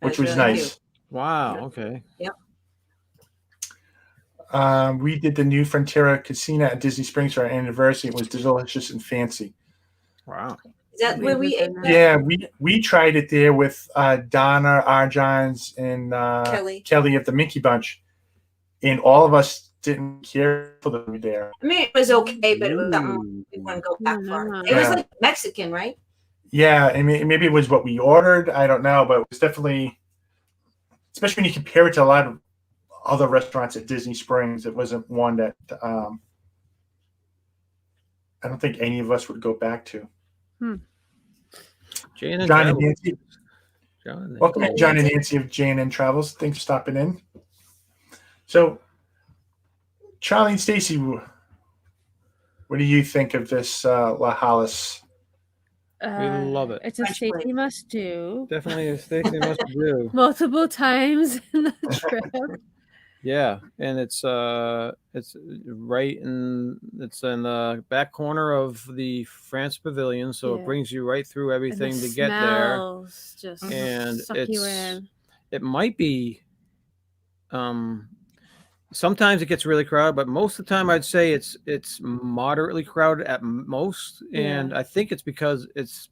which was really nice. Cute. Wow. Okay. Yep. We did the new Frontera Casino at Disney Springs for our anniversary. It was delicious and fancy. Wow. Is that where we ate? Yeah, we tried it there with Donna, Arjons, and Kelly of the Mickey Bunch, and all of us didn't care for the food there. I mean, it was okay, but it was something we want to go back for. It was like Mexican, right? Yeah, I mean, maybe it was what we ordered. I don't know, but it was definitely, especially when you compare it to a lot of other restaurants at Disney Springs, it wasn't one that I don't think any of us would go back to. John and Nancy. Welcome to John and Nancy of J&N Travels. Thanks for stopping in. So, Charlie and Stacy, what do you think of this La Hallis? We love it. It's a Stacy must do. Definitely a Stacy must do. Multiple times in the trip. Yeah, and it's right in the back corner of the France Pavilion, so it brings you right through everything to get there. Just and it might be. Sometimes it gets really crowded, but most of the time I'd say it's moderately crowded at most, and I think it's because it's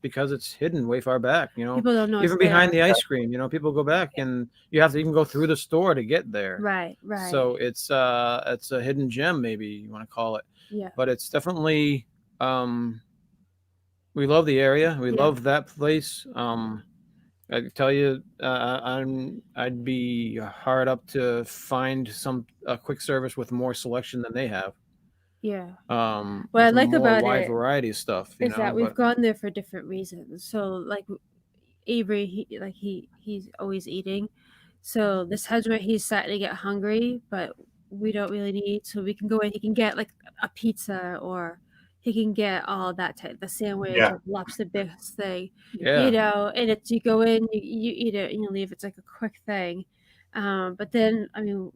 hidden way far back. People don't know even behind the ice cream. People go back, and you have to even go through the store to get there. Right. So it's a hidden gem, maybe you want to call it. Yeah. But it's definitely we love the area. We love that place. I tell you, I'd be hard up to find a quick service with more selection than they have. Yeah. What I like about wide variety of stuff is that we've gone there for different reasons. So, like Avery, he's always eating. So there's times where he's starting to get hungry, but we don't really need. So we can go in. He can get like a pizza, or he can get all that type, the sandwich, or lobster bisque thing, and it's, you go in, you eat it, and you leave. It's like a quick thing. But then, I mean,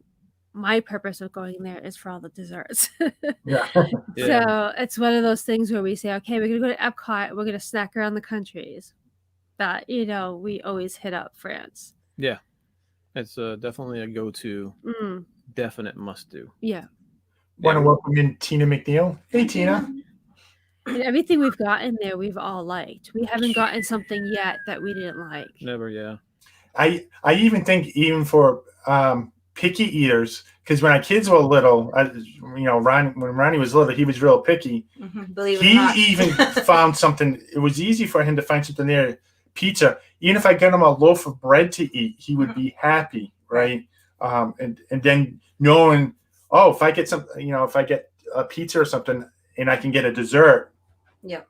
my purpose of going there is for all the desserts. So it's one of those things where we say, okay, we're going to go to Epcot. We're going to snack around the countries. That, we always hit up France. Yeah. It's definitely a go-to, definite must-do. Yeah. Want to welcome in Tina McNeil. Hey, Tina. And everything we've gotten there, we've all liked. We haven't gotten something yet that we didn't like. Never, yeah. I even think even for picky eaters, because when our kids were little, when Ronnie was little, he was real picky. He even found something. It was easy for him to find something there. Pizza. Even if I got him a loaf of bread to eat, he would be happy, right? And then knowing, if I get something, if I get a pizza or something, and I can get a dessert. Yeah.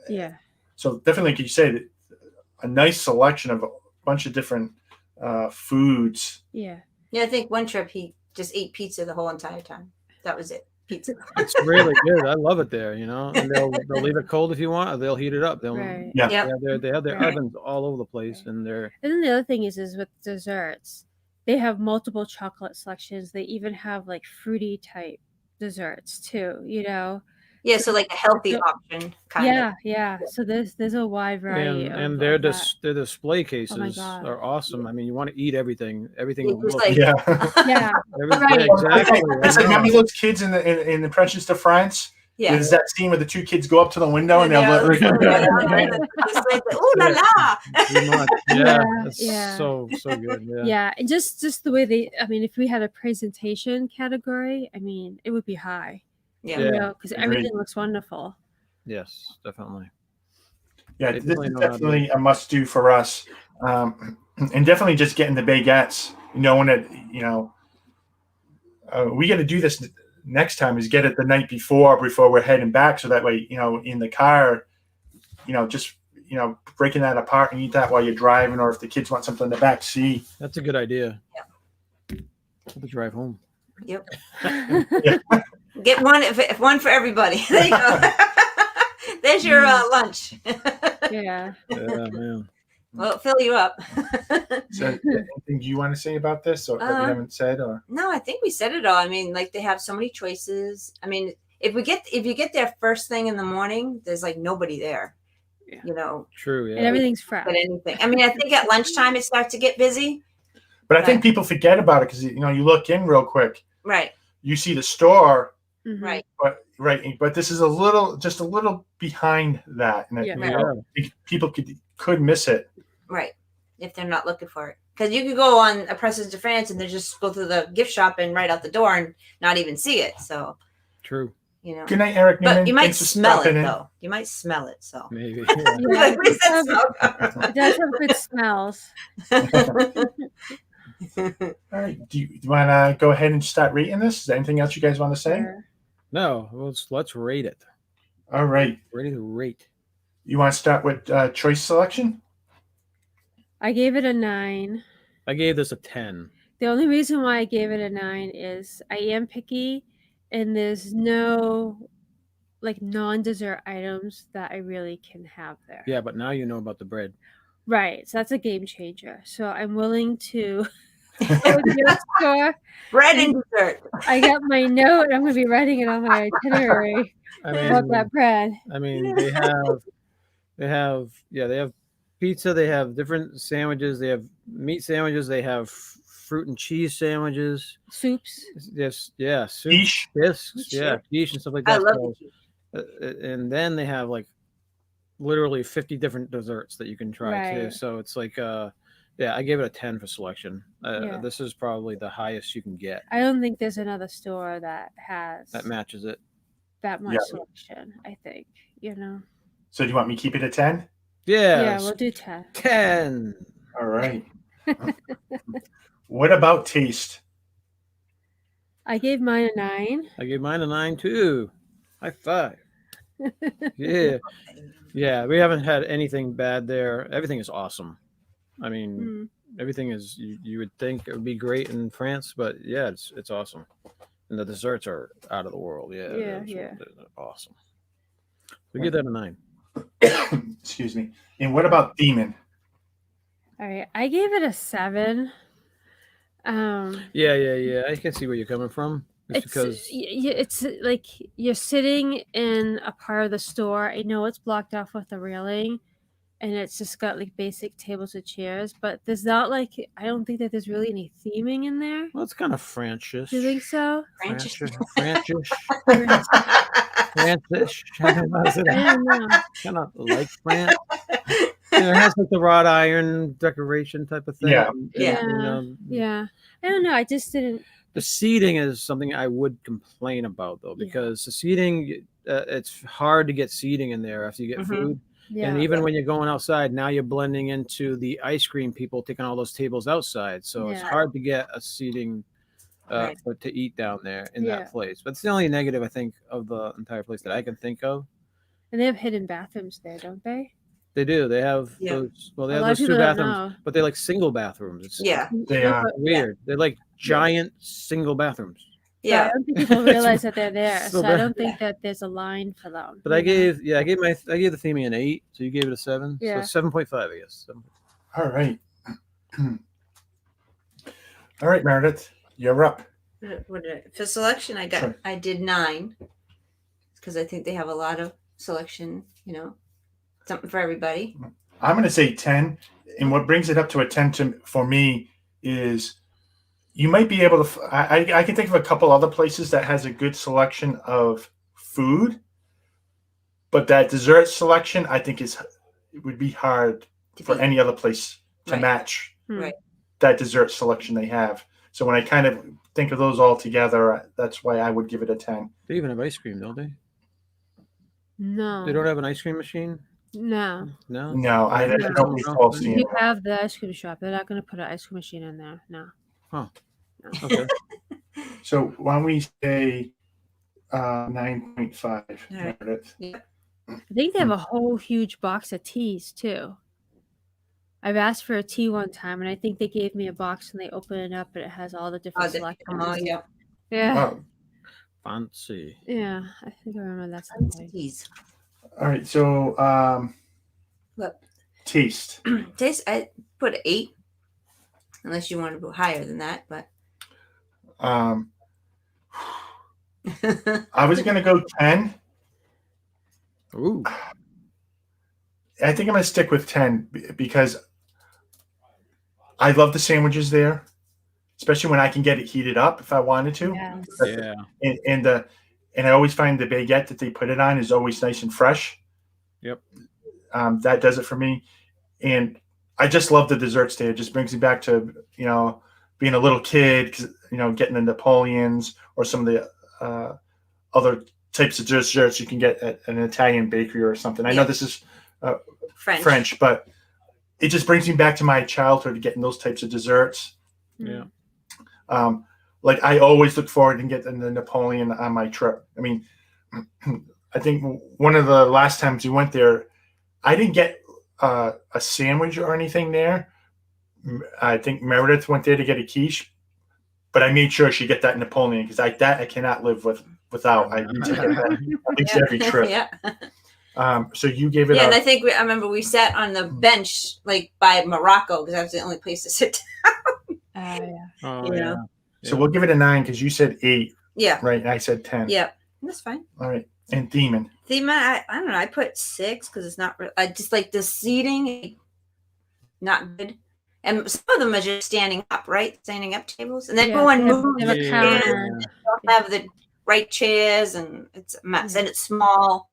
Yeah. So definitely, like you say, a nice selection of a bunch of different foods. Yeah. Yeah, I think one trip he just ate pizza the whole entire time. That was it. Pizza. It's really good. I love it there, and they'll leave it cold if you want, or they'll heat it up. They have their ovens all over the place, and they're. And then the other thing is with desserts, they have multiple chocolate selections. They even have like fruity type desserts too. Yeah, so like a healthy option, kind of. Yeah. So there's a wide variety. And their display cases are awesome. I mean, you want to eat everything. Everything looks like, yeah. Right. Exactly. It's like remember those kids in the Princess de France? Yeah. There's that scene where the two kids go up to the window and they're ooh la la. Yeah. So good. Yeah. Yeah, and just the way if we had a presentation category, it would be high. Yeah. Because everything looks wonderful. Yes, definitely. Yeah, this is definitely a must-do for us, and definitely just getting the baguettes. Knowing that we got to do this next time is get it the night before we're heading back, so that way in the car, just breaking that apart and eat that while you're driving, or if the kids want something in the back seat. That's a good idea. Yeah. To drive home. Yep. Yeah. Get one, if one for everybody. There you go. There's your lunch. Yeah. Yeah, man. Well, it'll fill you up. So, anything you want to say about this, or that we haven't said, or? No, I think we said it all. They have so many choices. If you get there first thing in the morning, there's like nobody there. Yeah. True. Yeah. And everything's fresh. But anything. I think at lunchtime it starts to get busy. But I think people forget about it because you look in real quick. Right. You see the store. Mm-hmm. Right. But this is just a little behind that, and people could miss it. Right, if they're not looking for it, because you could go on a Princess de France and then just go through the gift shop and right out the door and not even see it. So true. Good night, Eric. But you might smell it though. You might smell it. So maybe. Yeah. It does have good smells. All right. Do you want to go ahead and start rating this? Is there anything else you guys want to say? Sure. No, let's rate it. All right. Ready to rate. You want to start with choice selection? I gave it a 9. I gave this a 10. The only reason why I gave it a 9 is I am picky, and there's no non-dessert items that I really can have there. Yeah, but now you know about the bread. Right, so that's a game changer. So I'm willing to go to your store. Bread and dessert. I got my note. I'm going to be writing it on my itinerary about that bread. They have pizza. They have different sandwiches. They have meat sandwiches. They have fruit and cheese sandwiches. Soups. Yes, yeah. Soup, quiche. bisques. Yeah, quiche and stuff like that. I love it. And then they have literally 50 different desserts that you can try too. So it's I gave it a 10 for selection. This is probably the highest you can get. I don't think there's another store that matches it. That much selection, I think, So do you want me to keep it at 10? Yeah, we'll do 10. 10. All right. What about taste? I gave mine a 9. I gave mine a 9 too. High five. Yeah. Yeah, we haven't had anything bad there. Everything is awesome. Everything is, you would think it would be great in France, but yeah, it's awesome. And the desserts are out of the world. Yeah. They're awesome. We give that a 9. Excuse me. And what about Demon? All right, I gave it a 7. Yeah. I can see where you're coming from. It's like you're sitting in a part of the store. I know it's blocked off with a railing, and it's just got like basic tables and chairs, but there's not like, I don't think that there's really any theming in there. Well, it's kind of Frenchish. Do you think so? Frenchish. Francis. I don't know. Kind of like France. Yeah, it has like the wrought iron decoration type of thing. Yeah. I don't know. I just didn't. The seating is something I would complain about, though, because the seating, it's hard to get seating in there after you get food. Yeah. And even when you're going outside, now you're blending into the ice cream people taking all those tables outside. So it's hard to get a seating to eat down there in that place. But it's the only negative, I think, of the entire place that I can think of. And they have hidden bathrooms there, don't they? They do. They have those. Well, they have those 2 bathrooms, but they're like single bathrooms. They are weird. They're like giant single bathrooms. Yeah, I don't think people realize that they're there, so I don't think that there's a line for them. But I gave the theming an 8, so you gave it a 7. Yeah. So 7.5, I guess. All right. All right, Meredith, you're up. For selection, I did 9 because I think they have a lot of selection. Something for everybody. I'm going to say 10, and what brings it up to a 10 for me is you might be able to. I can think of a couple other places that has a good selection of food, but that dessert selection I think it would be hard for any other place to match that dessert selection they have. So when I kind of think of those all together, that's why I would give it a 10. They even have ice cream, don't they? No. They don't have an ice cream machine? No. I don't recall seeing it. You have the ice cream shop. They're not going to put an ice cream machine in there. No. Huh. No. Okay. So why don't we say 9.5? Right. I think they have a whole huge box of teas too. I've asked for a tea one time, and I think they gave me a box and they open it up, and it has all the different selections. Yeah. Oh. Fancy. Yeah, I think I remember that. Teas. All right, so what? Taste. Taste. I put 8, unless you want to go higher than that, but. I was gonna go 10. Ooh. I think I'm gonna stick with 10 because I love the there, especially when I can get it heated up if I wanted to. Yeah. And I always find the baguette that they put it on is always nice and fresh. Yep. That does it for me. And I just love the desserts there. It just brings me back to, being a little kid, getting the Napoleons or some of the other types of desserts you can get at an Italian bakery or something. I know this is French, but it just brings me back to my childhood getting those types of desserts. Yeah. Like I always look forward to getting the Napoleon on my trip. I mean, I think one of the last times we went there, I didn't get a sandwich or anything there. I think Meredith went there to get a quiche, but I made sure she get that Napoleon because I cannot live without. I need to get that at least every trip. Yeah. So you gave it. Yeah, and I remember we sat on the bench like by Morocco because that was the only place to sit down. Yeah. So we'll give it a 9 because you said 8. Yeah. Right. And I said 10. Yeah. That's fine. All right. And Thiemann. I don't know. I put 6 because it's not. I just like the seating, not good. And some of them are just standing up, right? Standing up tables, and then everyone moves. They don't have the right chairs, and it's a mess. And it's small,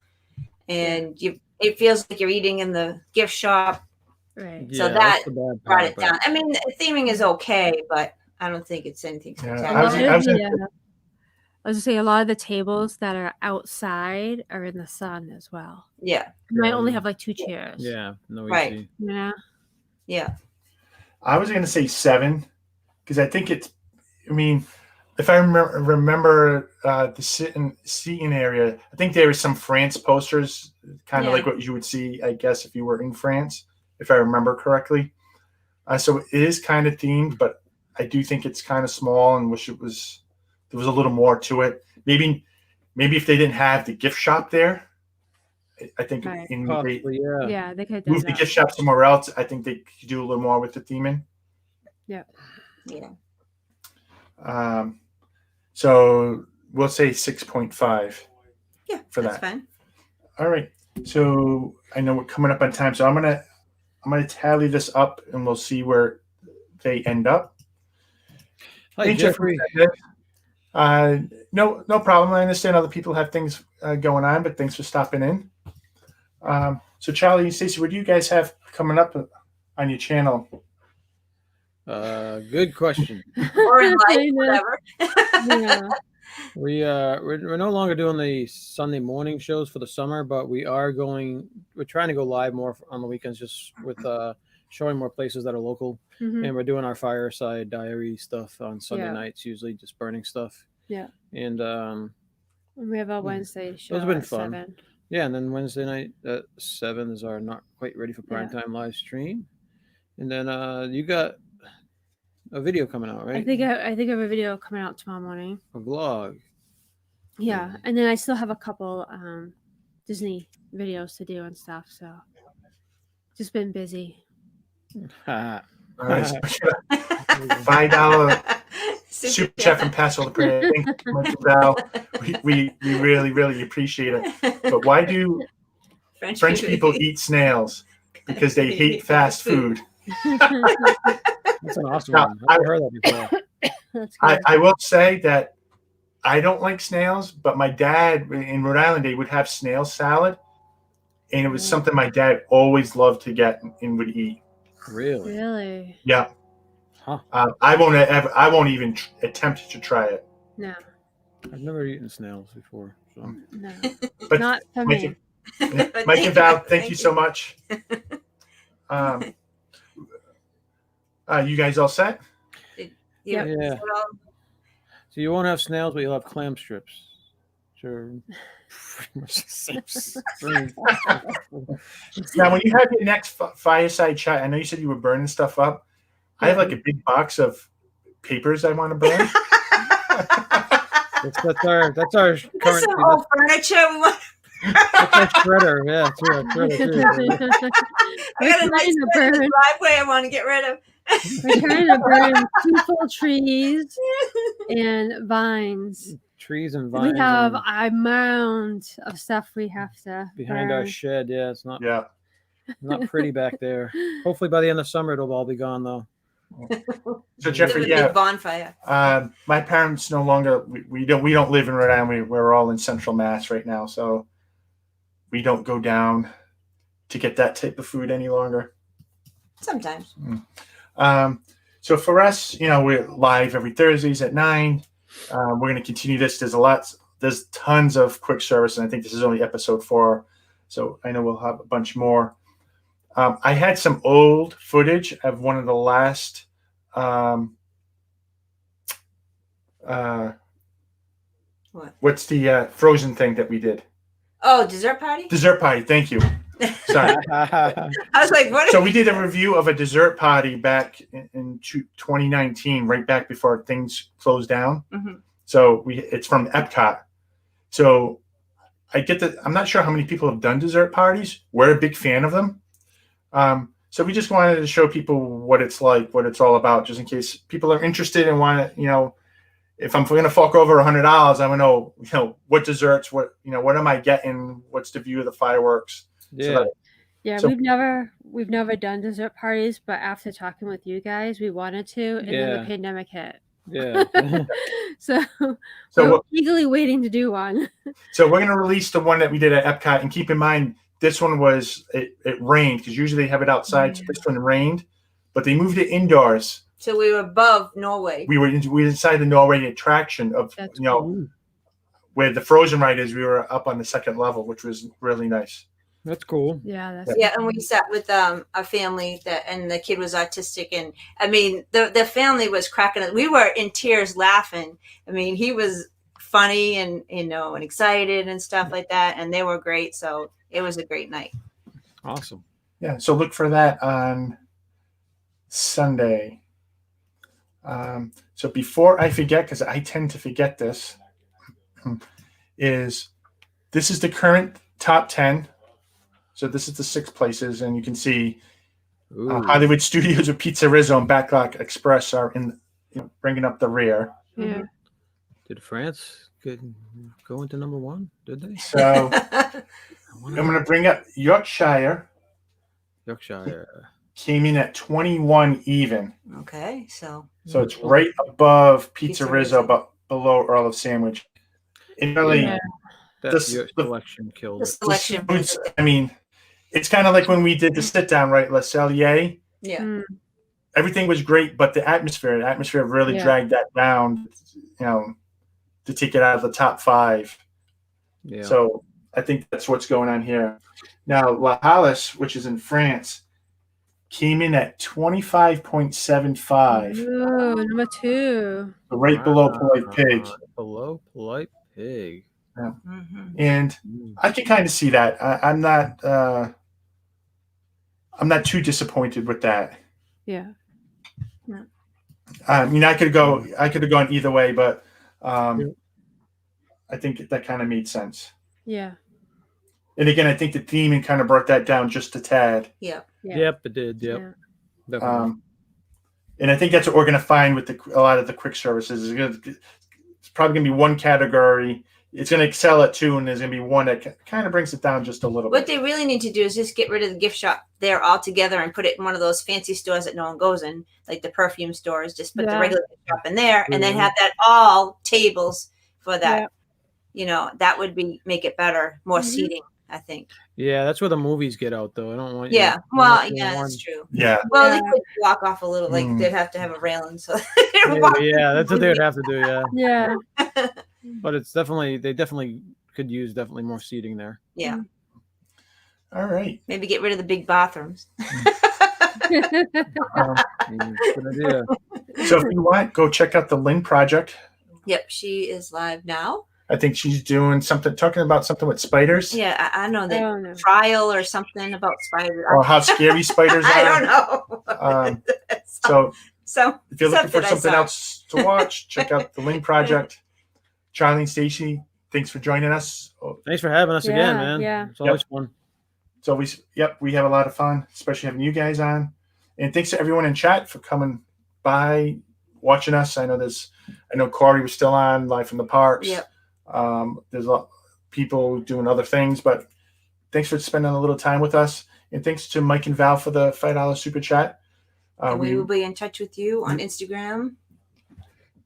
and it feels like you're eating in the gift shop. Right. So that brought it down. I mean, the theming is okay, but I don't think it's anything spectacular. I was going to say a lot of the tables that are outside are in the sun as well. Yeah. You might only have like 2 chairs. Yeah. No easy. Right. Yeah. Yeah. I was going to say 7 because I think it's. I mean, if I remember the seating area, I think there were some France posters, kind of like what you would see, I guess, if you were in France, if I remember correctly. So it is kind of themed, but I do think it's kind of small and wish there was a little more to it. Maybe if they didn't have the gift shop there, I think they could move the gift shop somewhere else. I think they could do a little more with the theming. Yeah. So we'll say 6.5. Yeah, for that's that. fine. All right. So I know we're coming up on time, so I'm gonna going to tally this up, and we'll see where they end up. Hi, Jeffrey. No problem. I understand other people have things going on, but thanks for stopping in. So Charlie and Stacey, what do you guys have coming up on your channel? Good question. Or in life, whatever. Yeah. We're no longer doing the Sunday morning shows for the summer, but we're trying to go live more on the weekends, just with showing more places that are local. And we're doing our fireside diary stuff on Sunday nights, usually just burning stuff. Yeah. And we have a Wednesday show. Those have been fun. 7. Yeah, and then Wednesday night at 7 is our not quite ready for prime time live stream. And then you got a video coming out, right? I think I have a video coming out tomorrow morning. A vlog. Yeah, and then I still have a couple Disney videos to do and stuff. So just been busy. $5 super chat from Pascal the Prayer. Thank you so much, Val. We really, really appreciate it. But why do French people eat snails? Because they hate fast food. That's an awesome one. I've never heard that before. That's good. I will say that I don't like snails, but my dad in Rhode Island, they would have snail salad, and it was something my dad always loved to get and would eat. Really? Really? Yeah. Huh. I won't even attempt to try it. No. I've never eaten snails before. So. No. But Not for me. Mike and Val, thank you so much. You guys all set? Yeah. So you won't have snails, but you'll have clam strips. Sure. Now, when you have your next fireside chat, I know you said you were burning stuff up. I have like a big box of papers I want to burn. That's our current. That's some old furniture we want. That's our shredder. Yeah, it's our shredder too. I got a nice driveway I want to get rid of. We're trying to burn 2 full trees and vines. Trees and vines. We have a mound of stuff we have to behind burn. our shed. Yeah, it's not pretty back there. Hopefully by the end of summer it'll all be gone though. So Jeffrey, big bonfire. My parents no longer. We don't live in Rhode Island. We're all in Central Mass right now, so we don't go down to get that type of food any longer. Sometimes. So for us, we're live every Thursdays at 9. We're going to continue this. There's tons of quick service, and I think this is only episode 4, so I know we'll have a bunch more. I had some old footage of one of the last what's the Frozen thing that we did? Oh, dessert party? Dessert party, thank you. Sorry. I was like, what? So we did a review of a dessert party back in 2019, right back before things closed down. Mm-hmm. So it's from Epcot. So I get that. I'm not sure how many people have done dessert parties. We're a big fan of them. So we just wanted to show people what it's like, what it's all about, just in case people are interested and want to, if I'm going to fork over $100, I want to know, what desserts, what am I getting? What's the view of the fireworks? Yeah. So we've never done dessert parties, but after talking with you guys, we wanted to, and then the pandemic hit. Yeah. so we're eagerly waiting to do one. So we're going to release the one that we did at Epcot, and keep in mind, this one was, it rained, because usually they have it outside. So this one rained, but they moved it indoors. So we were above Norway. We were inside the Norway attraction of, cool. Where the Frozen ride is. We were up on the 2nd level, which was really nice. That's cool. Yeah, and we sat with a family and the kid was autistic, and I mean the family was cracking up. We were in tears laughing. I mean, he was funny and and excited and stuff like that, and they were great. So it was a great night. Awesome. Yeah. So look for that on Sunday. So before I forget, because I tend to forget this, this is the current top 10. So this is the 6 places, and you can see Hollywood Studios with Pizza Rizzo and Backlot Express are bringing up the rear. Yeah. Did France go into number 1? Did they? So I'm going to bring up Yorkshire, Yorkshire. Came in at 21 even. Okay, so it's right above Pizza Rizzo, but below Earl of Sandwich. And really, that selection killed it. Selection. I mean, it's kind of like when we did the sit down, right? Le Cellier. Yeah. Everything was great, but the atmosphere really dragged that down, to take it out of the top 5. Yeah. So I think that's what's going on here. Now, La Halle, which is in France, came in at 25.75. Oh, number 2. Right below Polite Pig. Below Polite Pig. Yeah. Mm-hmm. And I can kind of see that. I'm not too disappointed with that. Yeah. I mean, I could have gone either way, but I think that kind of made sense. Yeah. And again, I think the theming kind of brought that down just a tad. Yeah. Yep, it did. Yep. Yeah. And I think that's what we're going to find with a lot of the quick services. It's probably going to be one category. It's going to excel at 2, and there's going to be one that kind of brings it down just a little bit. What they really need to do is just get rid of the gift shop there altogether and put it in one of those fancy stores that no one goes in, like the perfume stores. Just put the regular gift shop in there, and then have that all tables for that. Yeah. That would make it better, more seating, I think. Yeah, that's where the movies get out, though. I don't want. Yeah, that's true. Yeah. Well, they could walk off a little, like they'd have to have a railing, so. That's what they would have to do. Yeah. Yeah. But it's they definitely could use more seating there. Yeah. All right. Maybe get rid of the big bathrooms. Good idea. So if you want, go check out the Lynn Project. Yep, she is live now. I think she's talking about something with spiders. Yeah, I know that trial or something about spiders. Or how scary spiders are. I don't know. So if you're looking for something else to watch, check out the Lynn Project. Charlie and Stacey, thanks for joining us. Thanks for having us again, man. Yeah. It's always fun. It's always, we have a lot of fun, especially having you guys on. And thanks to everyone in chat for coming by, watching us. I know Corey was still on live from the parks. Yep. There's a lot of people doing other things, but thanks for spending a little time with us. And thanks to Mike and Val for the $5 super chat. And we will be in touch with you on Instagram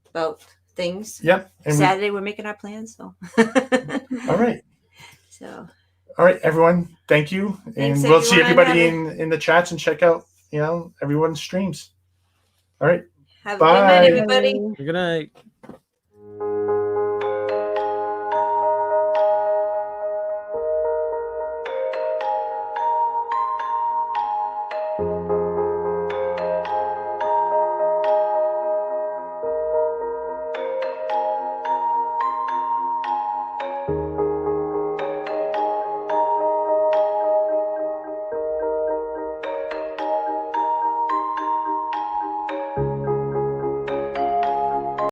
about things. Yep. And Saturday we're making our plans. So. All right. So. All right, everyone. Thank you, and we'll see everybody in the chats and check out everyone's streams. All right. Have a good night, everybody. Good night.